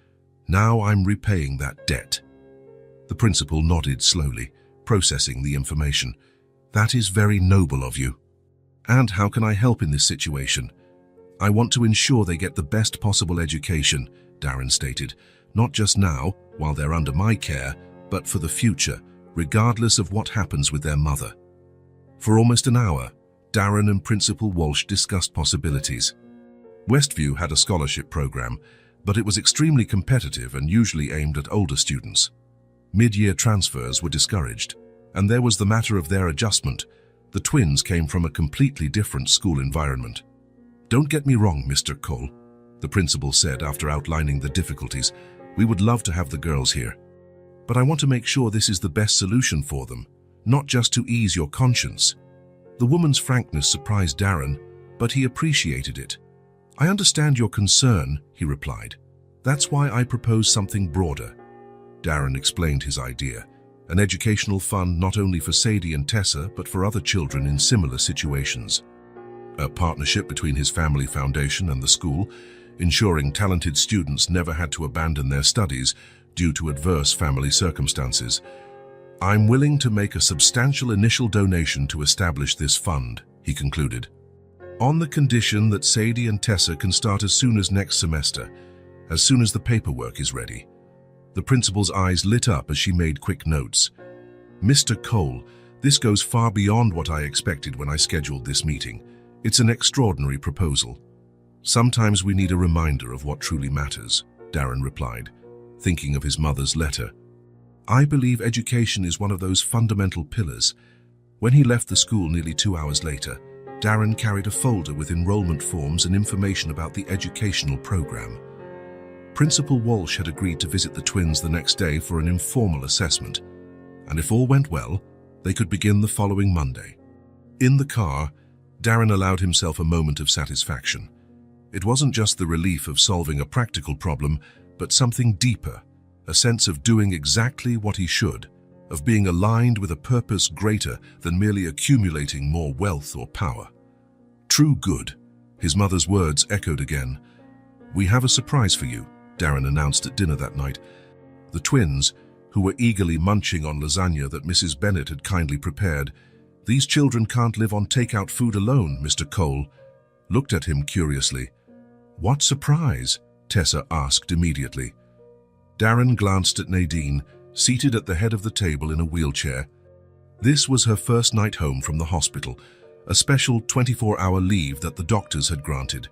Now I'm repaying that debt." The principal nodded slowly, processing the information. "That is very noble of you. And how can I help in this situation?" "I want to ensure they get the best possible education," Darren stated, Not just now, while they're under my care, but for the future, regardless of what happens with their mother. For almost an hour, Darren and Principal Walsh discussed possibilities. Westview had a scholarship program, but it was extremely competitive and usually aimed at older students. Mid-year transfers were discouraged, and there was the matter of their adjustment. The twins came from a completely different school environment. "Don't get me wrong, Mr. Cole," the principal said after outlining the difficulties. "We would love to have the girls here. But I want to make sure this is the best solution for them, not just to ease your conscience." The woman's frankness surprised Darren, but he appreciated it. "I understand your concern," he replied. "That's why I propose something broader." Darren explained his idea, an educational fund not only for Sadie and Tessa, but for other children in similar situations. A partnership between his family foundation and the school, ensuring talented students never had to abandon their studies due to adverse family circumstances. "I'm willing to make a substantial initial donation to establish this fund," he concluded, "on the condition that Sadie and Tessa can start as soon as next semester, as soon as the paperwork is ready." The principal's eyes lit up as she made quick notes. "Mr. Cole, this goes far beyond what I expected when I scheduled this meeting. It's an extraordinary proposal." "Sometimes we need a reminder of what truly matters," Darren replied, thinking of his mother's letter. "I believe education is one of those fundamental pillars." When he left the school nearly 2 hours later, Darren carried a folder with enrollment forms and information about the educational program. Principal Walsh had agreed to visit the twins the next day for an informal assessment, and if all went well, they could begin the following Monday. In the car, Darren allowed himself a moment of satisfaction. It wasn't just the relief of solving a practical problem, but something deeper, a sense of doing exactly what he should, of being aligned with a purpose greater than merely accumulating more wealth or power. "True good," his mother's words echoed again. "We have a surprise for you," Darren announced at dinner that night. The twins, who were eagerly munching on lasagna that Mrs. Bennett had kindly prepared, "These children can't live on takeout food alone, Mr. Cole," looked at him curiously. "What surprise?" Tessa asked immediately. Darren glanced at Nadine, seated at the head of the table in a wheelchair. This was her first night home from the hospital, a special 24-hour leave that the doctors had granted,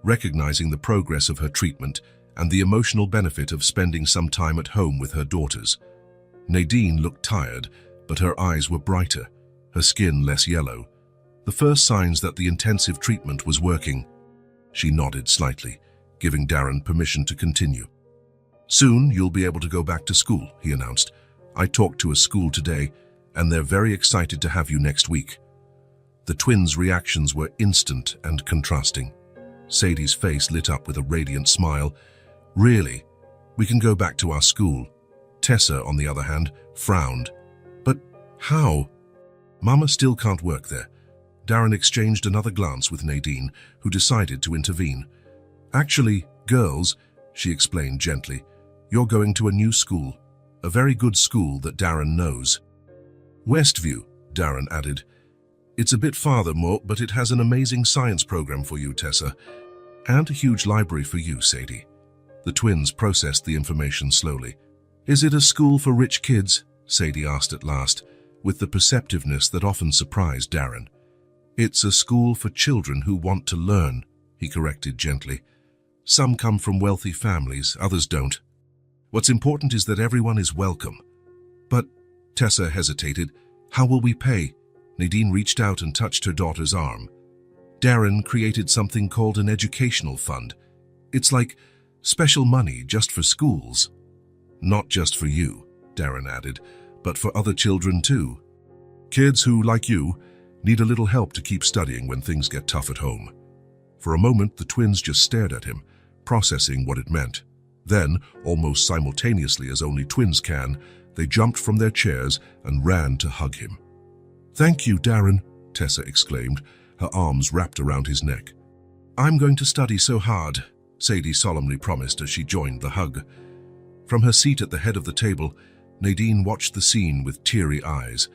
recognizing the progress of her treatment and the emotional benefit of spending some time at home with her daughters. Nadine looked tired, but her eyes were brighter, her skin less yellow, the first signs that the intensive treatment was working. She nodded slightly, giving Darren permission to continue. "Soon you'll be able to go back to school," he announced. "I talked to a school today, and they're very excited to have you next week." The twins' reactions were instant and contrasting. Sadie's face lit up with a radiant smile. "Really? We can go back to our school?" Tessa, on the other hand, frowned. "But how?" "Mama still can't work there." Darren exchanged another glance with Nadine, who decided to intervene. "Actually, girls," she explained gently, "you're going to a new school, a very good school that Darren knows." "Westview," Darren added. "It's a bit farther more, but it has an amazing science program for you, Tessa, and a huge library for you, Sadie." The twins processed the information slowly. "Is it a school for rich kids?" Sadie asked at last, with the perceptiveness that often surprised Darren. "It's a school for children who want to learn," he corrected gently. "Some come from wealthy families, others don't. What's important is that everyone is welcome." "But," Tessa hesitated, "how will we pay?" Nadine reached out and touched her daughter's arm. "Darren created something called an educational fund. It's like special money just for schools." "Not just for you," Darren added, "but for other children too. Kids who, like you, need a little help to keep studying when things get tough at home." For a moment, the twins just stared at him, processing what it meant. Then, almost simultaneously as only twins can, they jumped from their chairs and ran to hug him. "Thank you, Darren," Tessa exclaimed, her arms wrapped around his neck. "I'm going to study so hard," Sadie solemnly promised as she joined the hug. From her seat at the head of the table, Nadine watched the scene with teary eyes.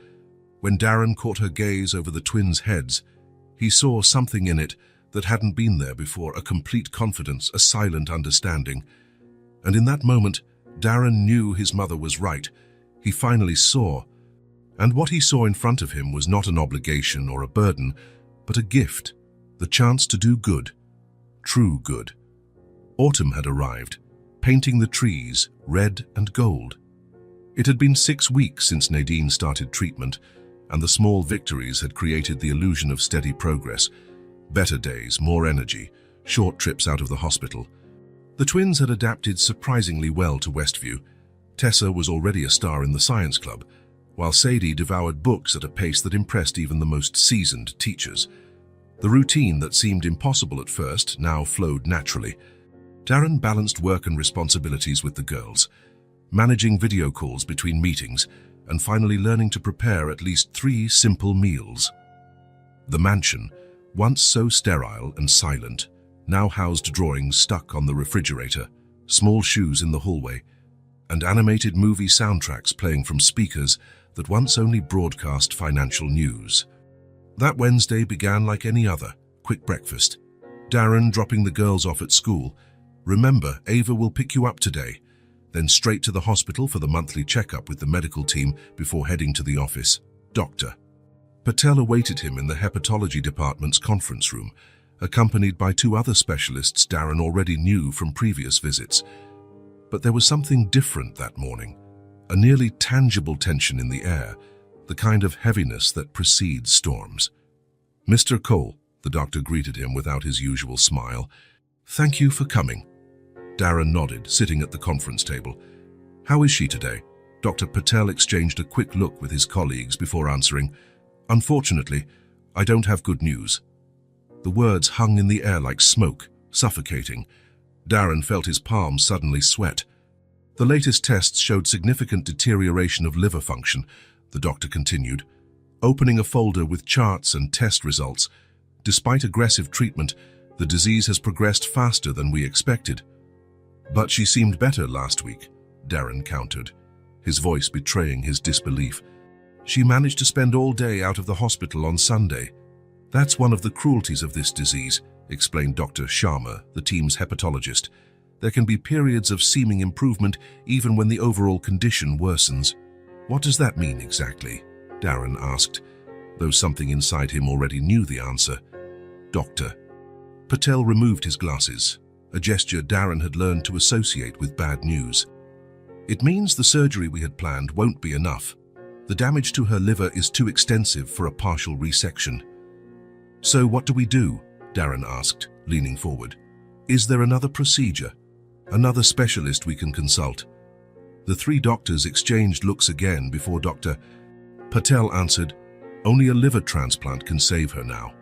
When Darren caught her gaze over the twins' heads, he saw something in it that hadn't been there before, a complete confidence, a silent understanding. And in that moment, Darren knew his mother was right. He finally saw. And what he saw in front of him was not an obligation or a burden, but a gift, the chance to do good, true good. Autumn had arrived, painting the trees red and gold. It had been 6 weeks since Nadine started treatment, and the small victories had created the illusion of steady progress. Better days, more energy, short trips out of the hospital. The twins had adapted surprisingly well to Westview. Tessa was already a star in the science club, while Sadie devoured books at a pace that impressed even the most seasoned teachers. The routine that seemed impossible at first now flowed naturally. Darren balanced work and responsibilities with the girls, managing video calls between meetings, and finally learning to prepare at least 3 simple meals. The mansion, once so sterile and silent, now housed drawings stuck on the refrigerator, small shoes in the hallway, and animated movie soundtracks playing from speakers that once only broadcast financial news. That Wednesday began like any other, quick breakfast. Darren dropping the girls off at school. "Remember, Ava will pick you up today." Then straight to the hospital for the monthly checkup with the medical team before heading to the office. Dr. Patel awaited him in the hepatology department's conference room, accompanied by 2 other specialists Darren already knew from previous visits. But there was something different that morning, a nearly tangible tension in the air, the kind of heaviness that precedes storms. "Mr. Cole," the doctor greeted him without his usual smile. "Thank you for coming." Darren nodded, sitting at the conference table. "How is she today?" Dr. Patel exchanged a quick look with his colleagues before answering, "Unfortunately, I don't have good news." The words hung in the air like smoke, suffocating. Darren felt his palms suddenly sweat. "The latest tests showed significant deterioration of liver function," the doctor continued, opening a folder with charts and test results. "Despite aggressive treatment, the disease has progressed faster than we expected." "But she seemed better last week," Darren countered, his voice betraying his disbelief. "She managed to spend all day out of the hospital on Sunday." "That's one of the cruelties of this disease," explained Dr. Sharma, the team's hepatologist. "There can be periods of seeming improvement even when the overall condition worsens." "What does that mean exactly?" Darren asked, though something inside him already knew the answer. "Doctor." Patel removed his glasses, a gesture Darren had learned to associate with bad news. "It means the surgery we had planned won't be enough. The damage to her liver is too extensive for a partial resection." "So what do we do?" Darren asked, leaning forward. "Is there another procedure? Another specialist we can consult?" The 3 doctors exchanged looks again before Dr. Patel answered, "Only a liver transplant can save her now."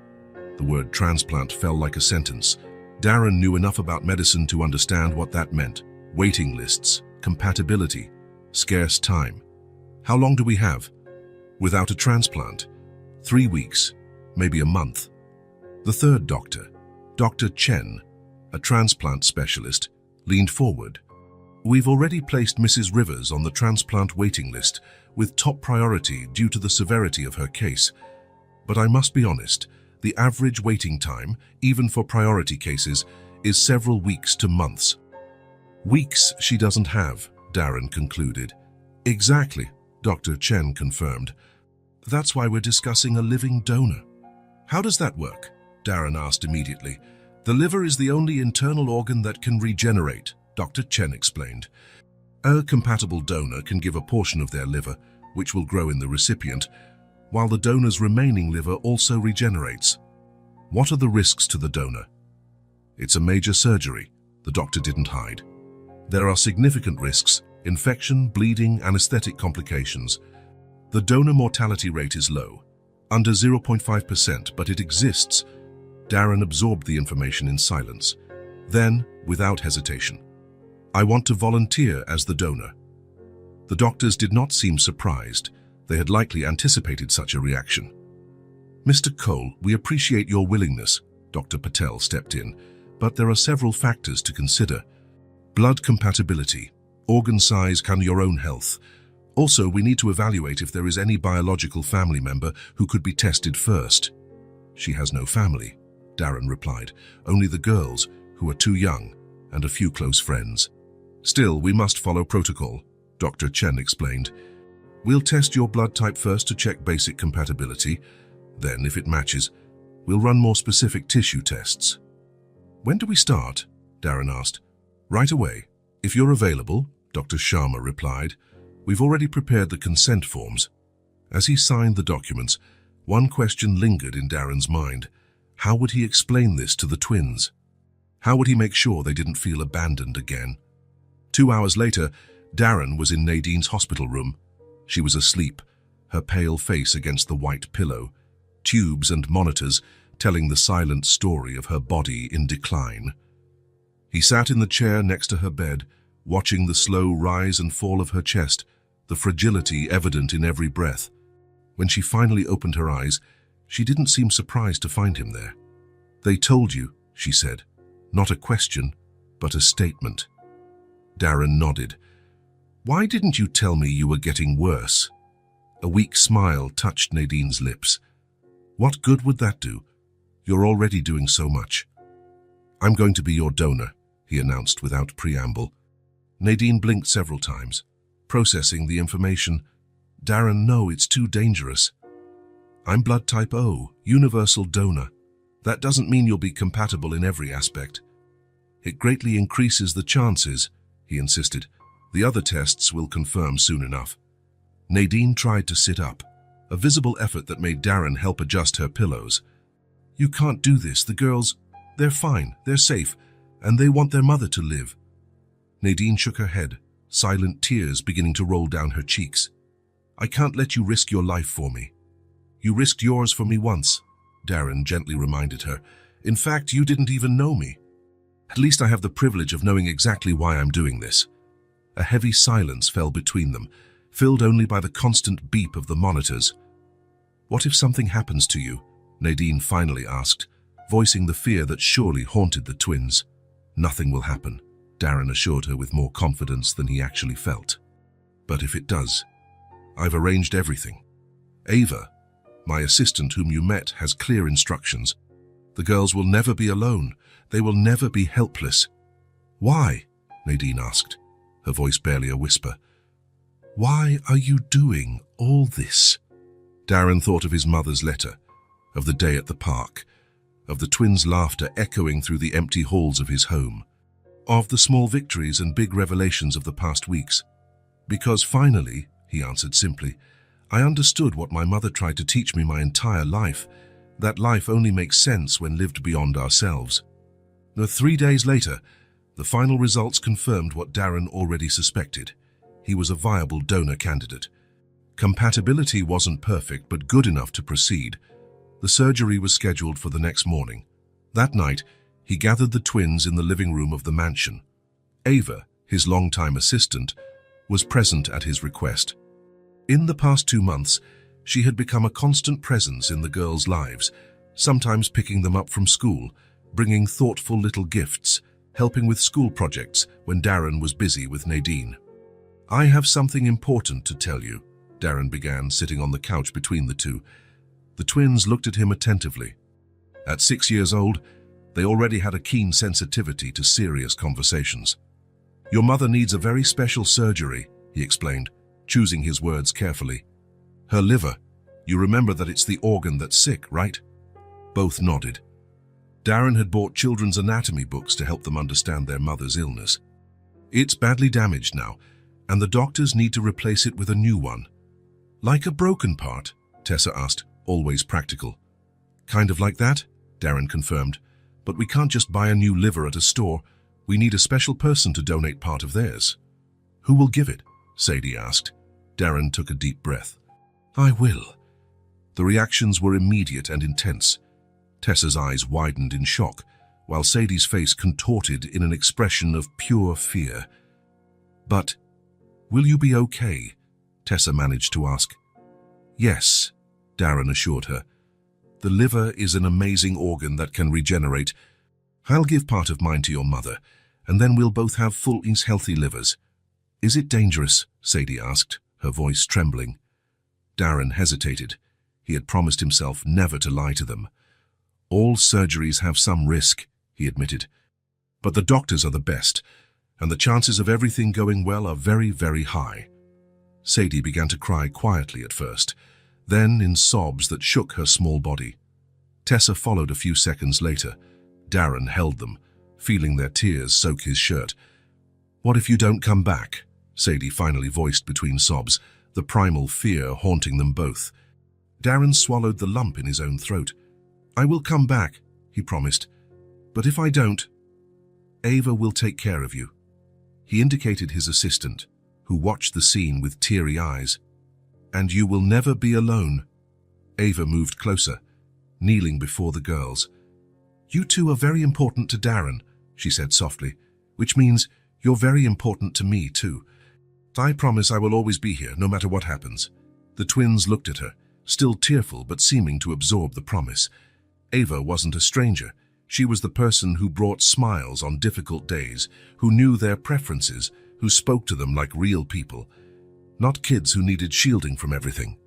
The word transplant fell like a sentence. Darren knew enough about medicine to understand what that meant. Waiting lists, compatibility, scarce time. "How long do we have?" "Without a transplant? 3 weeks, maybe a month." The 3rd doctor, Dr. Chen, a transplant specialist, leaned forward. "We've already placed Mrs. Rivers on the transplant waiting list with top priority due to the severity of her case. But I must be honest, the average waiting time, even for priority cases, is several weeks to months." "Weeks she doesn't have," Darren concluded. "Exactly," Dr. Chen confirmed. "That's why we're discussing a living donor." "How does that work?" Darren asked immediately. "The liver is the only internal organ that can regenerate," Dr. Chen explained. "A compatible donor can give a portion of their liver, which will grow in the recipient, while the donor's remaining liver also regenerates." "What are the risks to the donor?" "It's a major surgery," the doctor didn't hide. "There are significant risks: infection, bleeding, anesthetic complications. The donor mortality rate is low, under 0.5%, but it exists." Darren absorbed the information in silence. Then, without hesitation, "I want to volunteer as the donor." The doctors did not seem surprised. They had likely anticipated such a reaction. "Mr. Cole, we appreciate your willingness," Dr. Patel stepped in, "but there are several factors to consider. Blood compatibility, organ size, and your own health. Also, we need to evaluate if there is any biological family member who could be tested first." "She has no family," Darren replied. "Only the girls, who are too young, and a few close friends." Still, we must follow protocol, Dr. Chen explained. We'll test your blood type first to check basic compatibility. Then, if it matches, we'll run more specific tissue tests. When do we start? Darren asked. Right away. If you're available, Dr. Sharma replied. We've already prepared the consent forms. As he signed the documents, one question lingered in Darren's mind. How would he explain this to the twins? How would he make sure they didn't feel abandoned again? 2 hours later, Darren was in Nadine's hospital room. She was asleep, her pale face against the white pillow, tubes and monitors telling the silent story of her body in decline. He sat in the chair next to her bed, watching the slow rise and fall of her chest, the fragility evident in every breath. When she finally opened her eyes, she didn't seem surprised to find him there. They told you, she said. Not a question, but a statement. Darren nodded. Why didn't you tell me you were getting worse? A weak smile touched Nadine's lips. What good would that do? You're already doing so much. I'm going to be your donor, he announced without preamble. Nadine blinked several times, processing the information. Darren, no, it's too dangerous. I'm blood type O, universal donor. That doesn't mean you'll be compatible in every aspect. It greatly increases the chances, he insisted. The other tests will confirm soon enough. Nadine tried to sit up, a visible effort that made Darren help adjust her pillows. You can't do this. The girls, they're fine, they're safe, and they want their mother to live. Nadine shook her head, silent tears beginning to roll down her cheeks. I can't let you risk your life for me. You risked yours for me once, Darren gently reminded her. In fact, you didn't even know me. At least I have the privilege of knowing exactly why I'm doing this. A heavy silence fell between them, filled only by the constant beep of the monitors. What if something happens to you? Nadine finally asked, voicing the fear that surely haunted the twins. Nothing will happen, Darren assured her with more confidence than he actually felt. But if it does, I've arranged everything. Ava, my assistant whom you met, has clear instructions. The girls will never be alone. They will never be helpless. Why? Nadine asked, her voice barely a whisper. Why are you doing all this? Darren thought of his mother's letter, of the day at the park, of the twins' laughter echoing through the empty halls of his home, of the small victories and big revelations of the past weeks. Because finally, he answered simply, I understood what my mother tried to teach me my entire life, that life only makes sense when lived beyond ourselves. Now, 3 days later, the final results confirmed what Darren already suspected. He was a viable donor candidate. Compatibility wasn't perfect, but good enough to proceed. The surgery was scheduled for the next morning. That night, he gathered the twins in the living room of the mansion. Ava, his longtime assistant, was present at his request. In the past 2 months, she had become a constant presence in the girls' lives, sometimes picking them up from school, bringing thoughtful little gifts, helping with school projects when Darren was busy with Nadine. I have something important to tell you, Darren began, sitting on the couch between the two. The twins looked at him attentively. At 6 years old, they already had a keen sensitivity to serious conversations. Your mother needs a very special surgery, he explained, choosing his words carefully. Her liver. You remember that it's the organ that's sick, right? Both nodded. Darren had bought children's anatomy books to help them understand their mother's illness. It's badly damaged now, and the doctors need to replace it with a new one. Like a broken part? Tessa asked, always practical. Kind of like that, Darren confirmed. But we can't just buy a new liver at a store. We need a special person to donate part of theirs. Who will give it? Sadie asked. Darren took a deep breath. I will. The reactions were immediate and intense. Tessa's eyes widened in shock, while Sadie's face contorted in an expression of pure fear. But, will you be okay? Tessa managed to ask. Yes, Darren assured her. The liver is an amazing organ that can regenerate. I'll give part of mine to your mother, and then we'll both have full healthy livers. Is it dangerous? Sadie asked, her voice trembling. Darren hesitated. He had promised himself never to lie to them. All surgeries have some risk, he admitted. But the doctors are the best. and the chances of everything going well are very, very high. Sadie began to cry quietly at first, then in sobs that shook her small body. Tessa followed a few seconds later. Darren held them, feeling their tears soak his shirt. "What if you don't come back?" Sadie finally voiced between sobs, the primal fear haunting them both. Darren swallowed the lump in his own throat. "I will come back," he promised. "But if I don't, Ava will take care of you." He indicated his assistant, who watched the scene with teary eyes. "And you will never be alone." Ava moved closer, kneeling before the girls. "You two are very important to Darren," she said softly, "which means you're very important to me too. I promise I will always be here, no matter what happens." The twins looked at her, still tearful but seeming to absorb the promise. Ava wasn't a stranger. She was the person who brought smiles on difficult days, who knew their preferences, who spoke to them like real people, not kids who needed shielding from everything.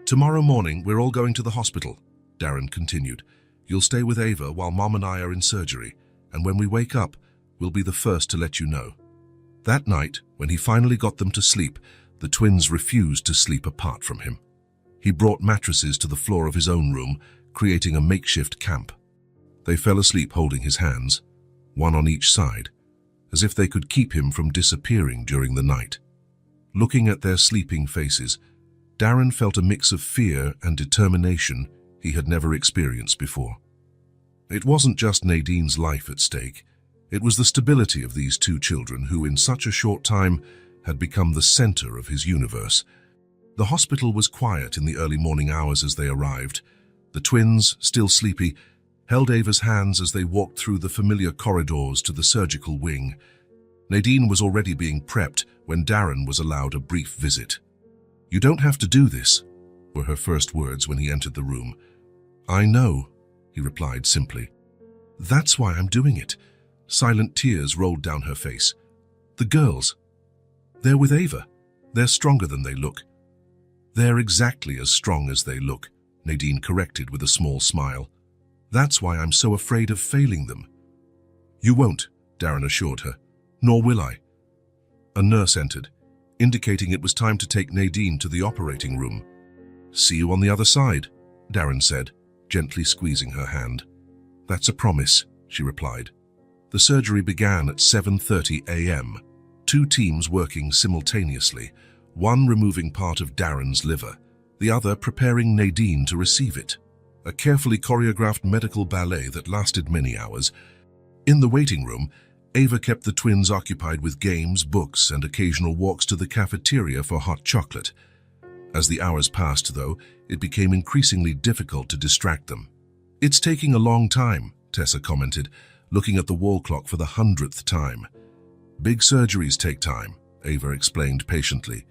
"Tomorrow morning, we're all going to the hospital," Darren continued. "You'll stay with Ava while Mom and I are in surgery, and when we wake up, we'll be the first to let you know." That night, when he finally got them to sleep, the twins refused to sleep apart from him. He brought mattresses to the floor of his own room, creating a makeshift camp. They fell asleep holding his hands, one on each side, as if they could keep him from disappearing during the night. Looking at their sleeping faces, Darren felt a mix of fear and determination he had never experienced before. It wasn't just Nadine's life at stake. It was the stability of these two children who, in such a short time, had become the center of his universe. The hospital was quiet in the early morning hours as they arrived. The twins, still sleepy, held Ava's hands as they walked through the familiar corridors to the surgical wing. Nadine was already being prepped when Darren was allowed a brief visit. "You don't have to do this," were her first words when he entered the room. "I know," he replied simply. "That's why I'm doing it." Silent tears rolled down her face. "The girls, they're with Ava. They're stronger than they look." "They're exactly as strong as they look," Nadine corrected with a small smile. "That's why I'm so afraid of failing them." "You won't," Darren assured her. "Nor will I." A nurse entered, indicating it was time to take Nadine to the operating room. "See you on the other side," Darren said, gently squeezing her hand. "That's a promise," she replied. The surgery began at 7:30 a.m., two teams working simultaneously, one removing part of Darren's liver, the other preparing Nadine to receive it. A carefully choreographed medical ballet that lasted many hours. In the waiting room, Ava kept the twins occupied with games, books, and occasional walks to the cafeteria for hot chocolate. As the hours passed, though, it became increasingly difficult to distract them. "It's taking a long time," Tessa commented, looking at the wall clock for the 100th time. "Big surgeries take time," Ava explained patiently.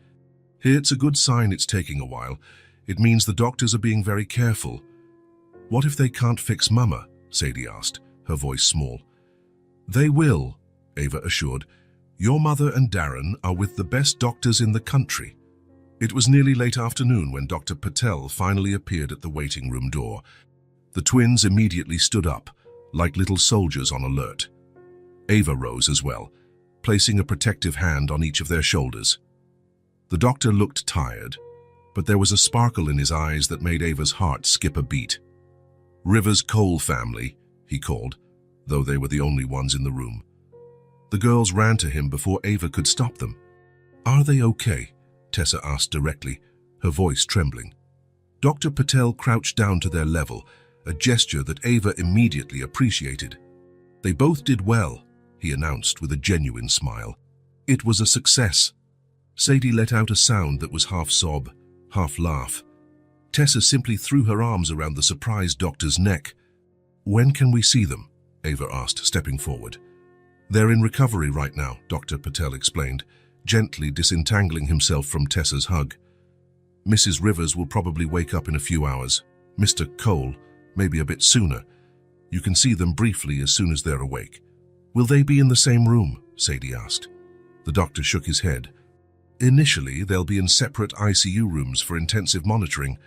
"Here it's a good sign it's taking a while. It means the doctors are being very careful." "What if they can't fix Mama?" Sadie asked, her voice small. "They will," Ava assured. "Your mother and Darren are with the best doctors in the country." It was nearly late afternoon when Dr. Patel finally appeared at the waiting room door. The twins immediately stood up, like little soldiers on alert. Ava rose as well, placing a protective hand on each of their shoulders. The doctor looked tired, but there was a sparkle in his eyes that made Ava's heart skip a beat. "Rivers Cole family," he called, though they were the only ones in the room. The girls ran to him before Ava could stop them. "Are they okay?" Tessa asked directly, her voice trembling. Dr. Patel crouched down to their level, a gesture that Ava immediately appreciated. "They both did well," he announced with a genuine smile. "It was a success." Sadie let out a sound that was half sob, half laugh. Tessa simply threw her arms around the surprised doctor's neck. "When can we see them?" Ava asked, stepping forward. "They're in recovery right now," Dr. Patel explained, gently disentangling himself from Tessa's hug. "Mrs. Rivers will probably wake up in a few hours. Mr. Cole, maybe a bit sooner. You can see them briefly as soon as they're awake." "Will they be in the same room?" Sadie asked. The doctor shook his head. "Initially, they'll be in separate ICU rooms for intensive monitoring,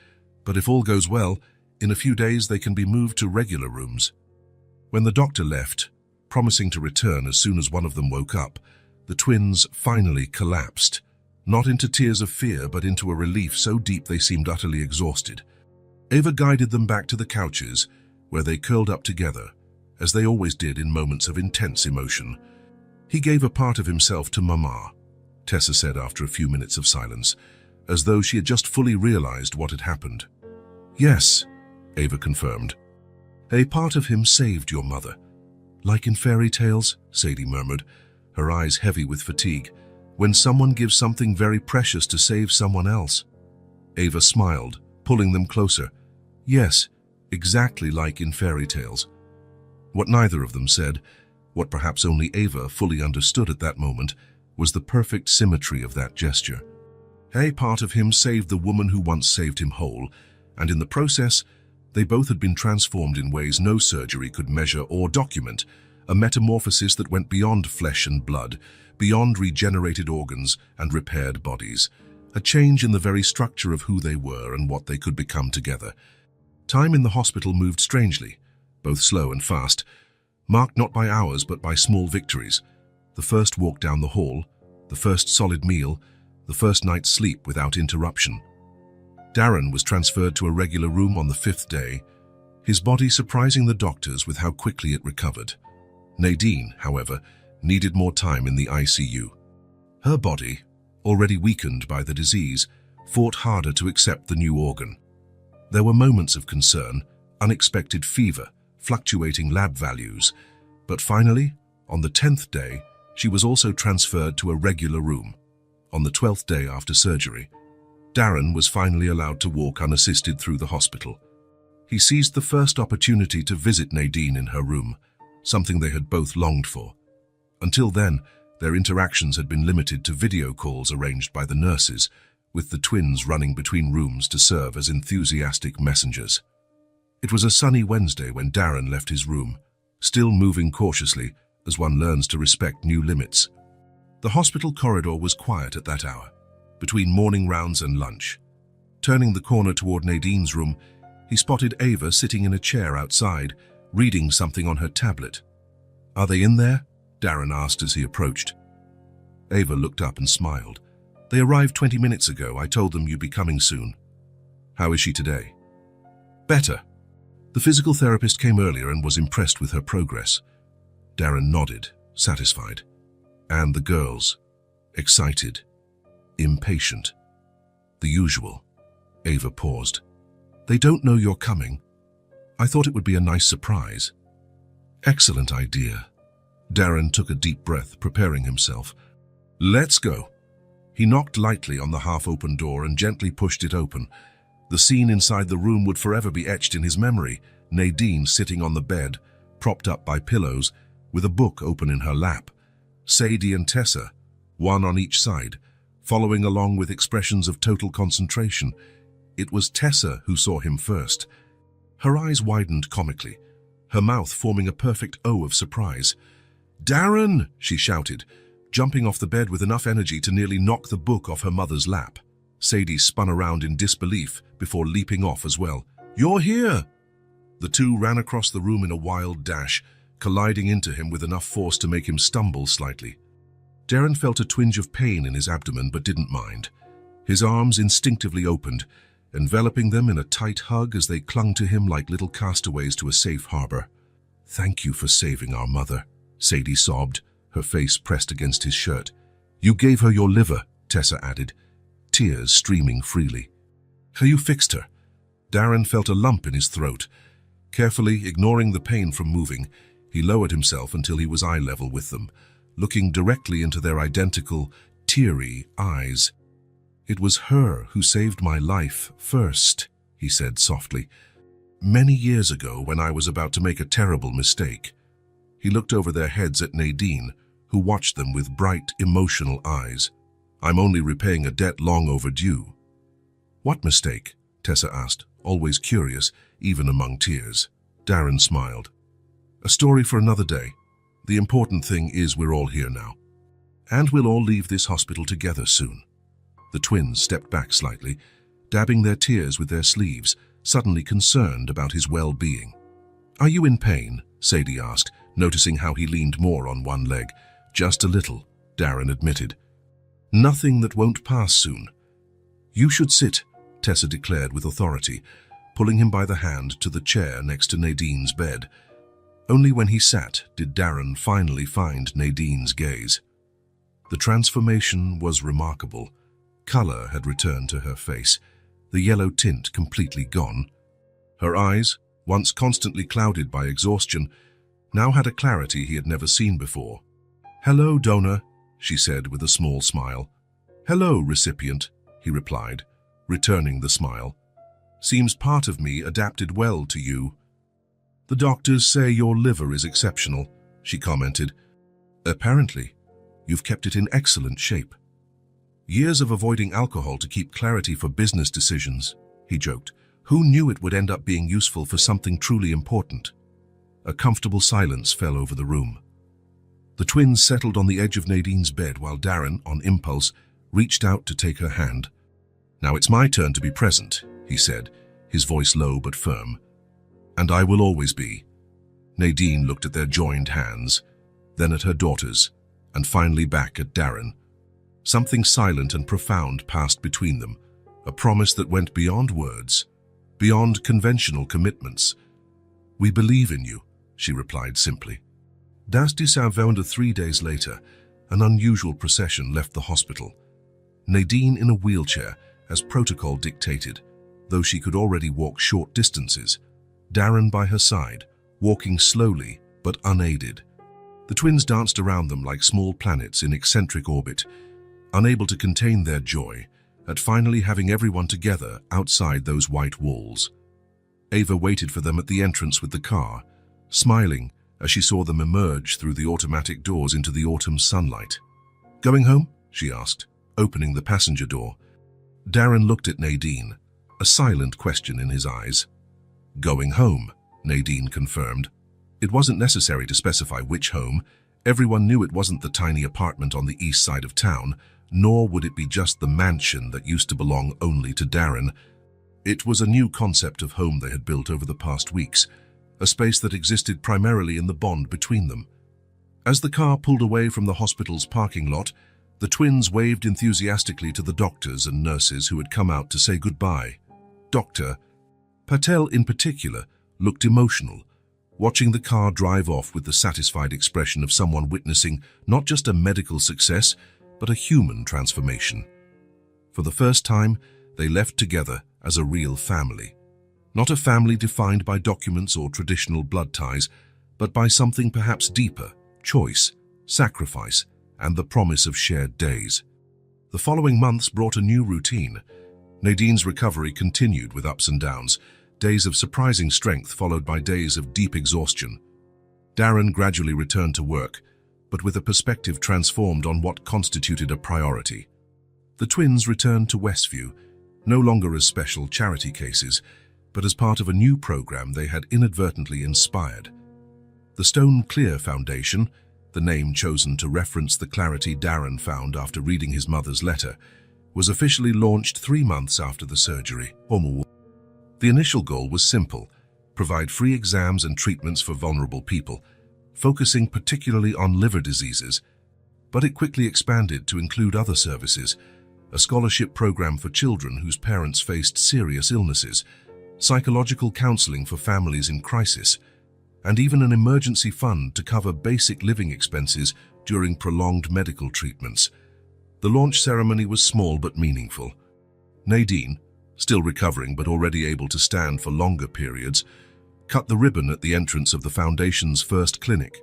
but if all goes well, in a few days they can be moved to regular rooms." When the doctor left, promising to return as soon as one of them woke up, The twins finally collapsed, not into tears of fear, but into a relief so deep they seemed utterly exhausted. Ava guided them back to the couches, where they curled up together, as they always did in moments of intense emotion. "He gave a part of himself to Mama," Tessa said after a few minutes of silence, as though she had just fully realized what had happened. "Yes," Ava confirmed. "A part of him saved your mother. Like in fairy tales," Sadie murmured, her eyes heavy with fatigue, "when someone gives something very precious to save someone else." Ava smiled, pulling them closer. "Yes, exactly like in fairy tales." What neither of them said, what perhaps only Ava fully understood at that moment, was the perfect symmetry of that gesture. A part of him saved the woman who once saved him whole, and in the process, they both had been transformed in ways no surgery could measure or document, a metamorphosis that went beyond flesh and blood, beyond regenerated organs and repaired bodies, a change in the very structure of who they were and what they could become together. Time in the hospital moved strangely, both slow and fast, marked not by hours but by small victories. The first walk down the hall, the first solid meal, the first night's sleep without interruption. Darren was transferred to a regular room on the 5th day, his body surprising the doctors with how quickly it recovered. Nadine, however, needed more time in the ICU. Her body, already weakened by the disease, fought harder to accept the new organ. There were moments of concern, unexpected fever, fluctuating lab values, but finally, on the 10th day, she was also transferred to a regular room. On the 12th day after surgery, Darren was finally allowed to walk unassisted through the hospital. He seized the first opportunity to visit Nadine in her room, something they had both longed for. Until then, their interactions had been limited to video calls arranged by the nurses, with the twins running between rooms to serve as enthusiastic messengers. It was a sunny Wednesday when Darren left his room, still moving cautiously as one learns to respect new limits. The hospital corridor was quiet at that hour, between morning rounds and lunch. Turning the corner toward Nadine's room, he spotted Ava sitting in a chair outside, reading something on her tablet. "Are they in there?" Darren asked as he approached. Ava looked up and smiled. "They arrived 20 minutes ago. I told them you'd be coming soon." "How is she today?" "Better. The physical therapist came earlier and was impressed with her progress." Darren nodded, satisfied. "And the girls? Excited? Impatient? The usual?" Ava paused. "They don't know you're coming. I thought it would be a nice surprise." "Excellent idea." Darren took a deep breath, preparing himself. "Let's go." He knocked lightly on the half-open door and gently pushed it open. The scene inside the room would forever be etched in his memory. Nadine sitting on the bed, propped up by pillows, with a book open in her lap. Sadie and Tessa, one on each side, following along with expressions of total concentration. It was Tessa who saw him first. Her eyes widened comically, her mouth forming a perfect O of surprise. "Darren!" she shouted, jumping off the bed with enough energy to nearly knock the book off her mother's lap. Sadie spun around in disbelief before leaping off as well. "You're here!" The two ran across the room in a wild dash, colliding into him with enough force to make him stumble slightly. Darren felt a twinge of pain in his abdomen but didn't mind. His arms instinctively opened, enveloping them in a tight hug as they clung to him like little castaways to a safe harbor. "Thank you for saving our mother," Sadie sobbed, her face pressed against his shirt. "You gave her your liver," Tessa added, tears streaming freely. "You fixed her." Darren felt a lump in his throat. Carefully ignoring the pain from moving, he lowered himself until he was eye level with them, looking directly into their identical, teary eyes. "It was her who saved my life first," he said softly. "Many years ago when I was about to make a terrible mistake." He looked over their heads at Nadine, who watched them with bright, emotional eyes. "I'm only repaying a debt long overdue." "What mistake?" Tessa asked, always curious, even among tears. Darren smiled. "A story for another day. The important thing is we're all here now. And we'll all leave this hospital together soon." The twins stepped back slightly, dabbing their tears with their sleeves, suddenly concerned about his well-being. "Are you in pain?" Sadie asked, noticing how he leaned more on one leg. "Just a little," Darren admitted. Nothing that won't pass soon. You should sit, Tessa declared with authority, pulling him by the hand to the chair next to Nadine's bed. Only when he sat did Darren finally find Nadine's gaze. The transformation was remarkable. Color had returned to her face, the yellow tint completely gone. Her eyes, once constantly clouded by exhaustion, now had a clarity he had never seen before. "Hello, donor," she said with a small smile. "Hello, recipient," he replied, returning the smile. "Seems part of me adapted well to you." "The doctors say your liver is exceptional," she commented. "Apparently, you've kept it in excellent shape." "Years of avoiding alcohol to keep clarity for business decisions," he joked. "Who knew it would end up being useful for something truly important?" A comfortable silence fell over the room. The twins settled on the edge of Nadine's bed while Darren, on impulse, reached out to take her hand. "Now it's my turn to be present," he said, his voice low but firm. "And I will always be." Nadine looked at their joined hands, then at her daughters, and finally back at Darren. Something silent and profound passed between them, a promise that went beyond words, beyond conventional commitments. "We believe in you," she replied simply. Das du Saint-Vaender 3 days later, an unusual procession left the hospital. Nadine in a wheelchair, as protocol dictated, though she could already walk short distances. Darren by her side, walking slowly but unaided. The twins danced around them like small planets in eccentric orbit, unable to contain their joy at finally having everyone together outside those white walls. Ava waited for them at the entrance with the car, smiling as she saw them emerge through the automatic doors into the autumn sunlight. "Going home?" she asked, opening the passenger door. Darren looked at Nadine, a silent question in his eyes. "Going home," Nadine confirmed. It wasn't necessary to specify which home. Everyone knew it wasn't the tiny apartment on the east side of town, nor would it be just the mansion that used to belong only to Darren. It was a new concept of home they had built over the past weeks, a space that existed primarily in the bond between them. As the car pulled away from the hospital's parking lot, the twins waved enthusiastically to the doctors and nurses who had come out to say goodbye. Dr. Patel, in particular, looked emotional, watching the car drive off with the satisfied expression of someone witnessing not just a medical success, but a human transformation. For the first time, they left together as a real family. Not a family defined by documents or traditional blood ties, but by something perhaps deeper: choice, sacrifice, and the promise of shared days. The following months brought a new routine. Nadine's recovery continued with ups and downs, days of surprising strength followed by days of deep exhaustion. Darren gradually returned to work, but with a perspective transformed on what constituted a priority. The twins returned to Westview, no longer as special charity cases, but as part of a new program they had inadvertently inspired. The Stone Clear Foundation, the name chosen to reference the clarity Darren found after reading his mother's letter, was officially launched 3 months after the surgery. The initial goal was simple: provide free exams and treatments for vulnerable people, focusing particularly on liver diseases, but it quickly expanded to include other services: a scholarship program for children whose parents faced serious illnesses, psychological counseling for families in crisis, and even an emergency fund to cover basic living expenses during prolonged medical treatments. The launch ceremony was small but meaningful. Nadine, still recovering but already able to stand for longer periods, cut the ribbon at the entrance of the foundation's first clinic.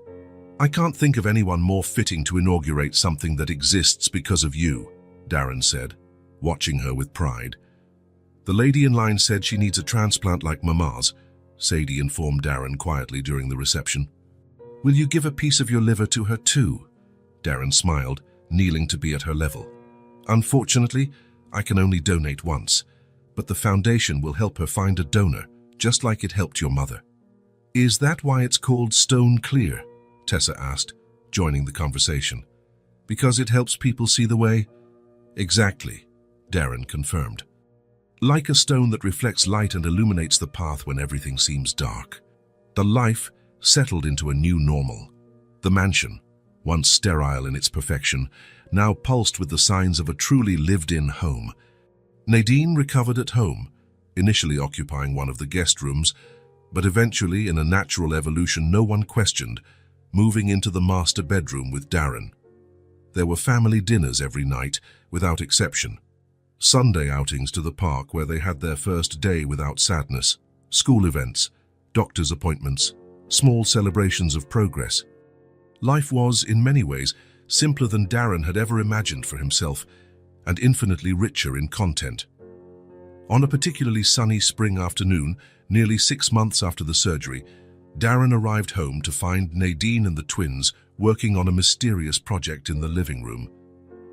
"I can't think of anyone more fitting to inaugurate something that exists because of you," Darren said, watching her with pride. "The lady in line said she needs a transplant like Mama's," Sadie informed Darren quietly during the reception. "Will you give a piece of your liver to her too?" Darren smiled, kneeling to be at her level. "Unfortunately, I can only donate once, but the foundation will help her find a donor, just like it helped your mother." "Is that why it's called Stone Clear?" Tessa asked, joining the conversation. "Because it helps people see the way?" "Exactly," Darren confirmed. "Like a stone that reflects light and illuminates the path when everything seems dark." The life settled into a new normal. The mansion, once sterile in its perfection, now pulsed with the signs of a truly lived-in home. Nadine recovered at home, initially occupying one of the guest rooms, but eventually, in a natural evolution no one questioned, moving into the master bedroom with Darren. There were family dinners every night, without exception. Sunday outings to the park where they had their first day without sadness. School events, doctor's appointments, small celebrations of progress. Life was, in many ways, simpler than Darren had ever imagined for himself, and infinitely richer in content. On a particularly sunny spring afternoon, nearly 6 months after the surgery, Darren arrived home to find Nadine and the twins working on a mysterious project in the living room.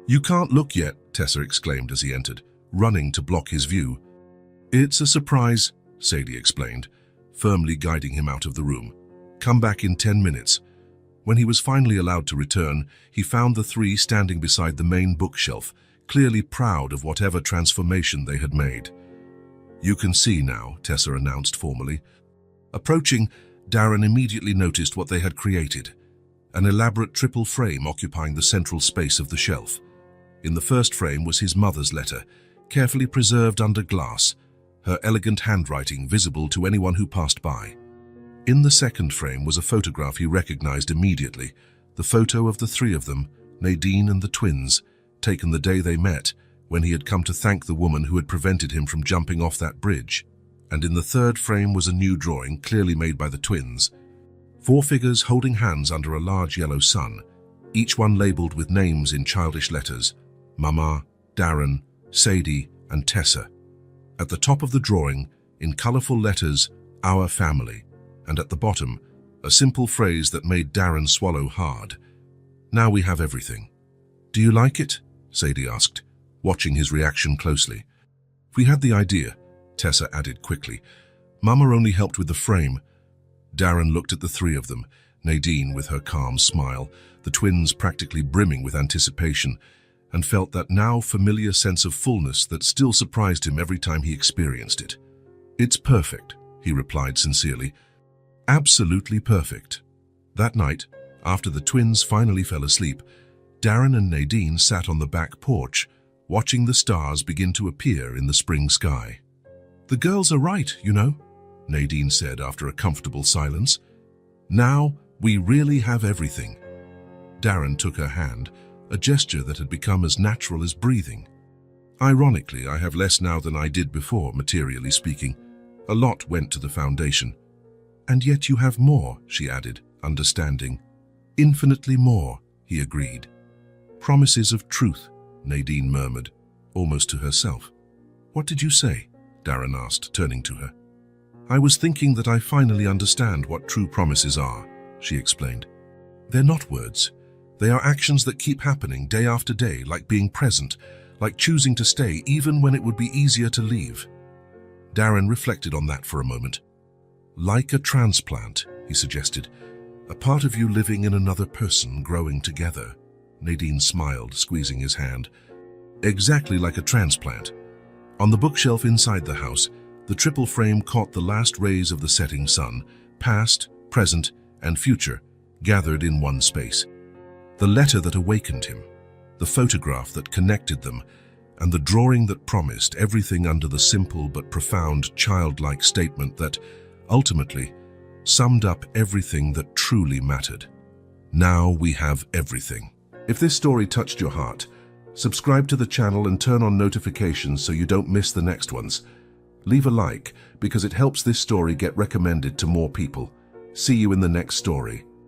"You can't look yet," Tessa exclaimed as he entered, running to block his view. "It's a surprise," Sadie explained, firmly guiding him out of the room. "Come back in 10 minutes. When he was finally allowed to return, he found the three standing beside the main bookshelf, clearly proud of whatever transformation they had made. "You can see now," Tessa announced formally. Approaching, Darren immediately noticed what they had created, an elaborate triple frame occupying the central space of the shelf. In the first frame was his mother's letter, carefully preserved under glass, her elegant handwriting visible to anyone who passed by. In the second frame was a photograph he recognized immediately, the photo of the three of them, Nadine and the twins, taken the day they met, when he had come to thank the woman who had prevented him from jumping off that bridge. And in the third frame was a new drawing, clearly made by the twins. 4 figures holding hands under a large yellow sun, each one labeled with names in childish letters: Mama, Darren, Sadie, and Tessa. At the top of the drawing, in colorful letters, Our Family, and at the bottom, a simple phrase that made Darren swallow hard. "Now we have everything." "Do you like it?" Sadie asked, watching his reaction closely. "We had the idea," Tessa added quickly. "Mama only helped with the frame." Darren looked at the three of them, Nadine with her calm smile, the twins practically brimming with anticipation, and felt that now familiar sense of fullness that still surprised him every time he experienced it. "It's perfect," he replied sincerely. "Absolutely perfect." That night, after the twins finally fell asleep, Darren and Nadine sat on the back porch, watching the stars begin to appear in the spring sky. "The girls are right, you know," Nadine said after a comfortable silence. "Now we really have everything." Darren took her hand, a gesture that had become as natural as breathing. "Ironically, I have less now than I did before, materially speaking. A lot went to the foundation." "And yet you have more," she added, understanding. "Infinitely more," he agreed. "Promises of truth," Nadine murmured, almost to herself. "What did you say?" Darren asked, turning to her. "I was thinking that I finally understand what true promises are," she explained. "They're not words. They are actions that keep happening day after day, like being present, like choosing to stay even when it would be easier to leave." Darren reflected on that for a moment. "Like a transplant," he suggested. "A part of you living in another person, growing together." Nadine smiled, squeezing his hand. "Exactly like a transplant." On the bookshelf inside the house, the triple frame caught the last rays of the setting sun, past, present, and future, gathered in one space. The letter that awakened him, the photograph that connected them, and the drawing that promised everything under the simple but profound childlike statement that, ultimately, summed up everything that truly mattered. Now we have everything. If this story touched your heart, subscribe to the channel and turn on notifications so you don't miss the next ones. Leave a like because it helps this story get recommended to more people. See you in the next story.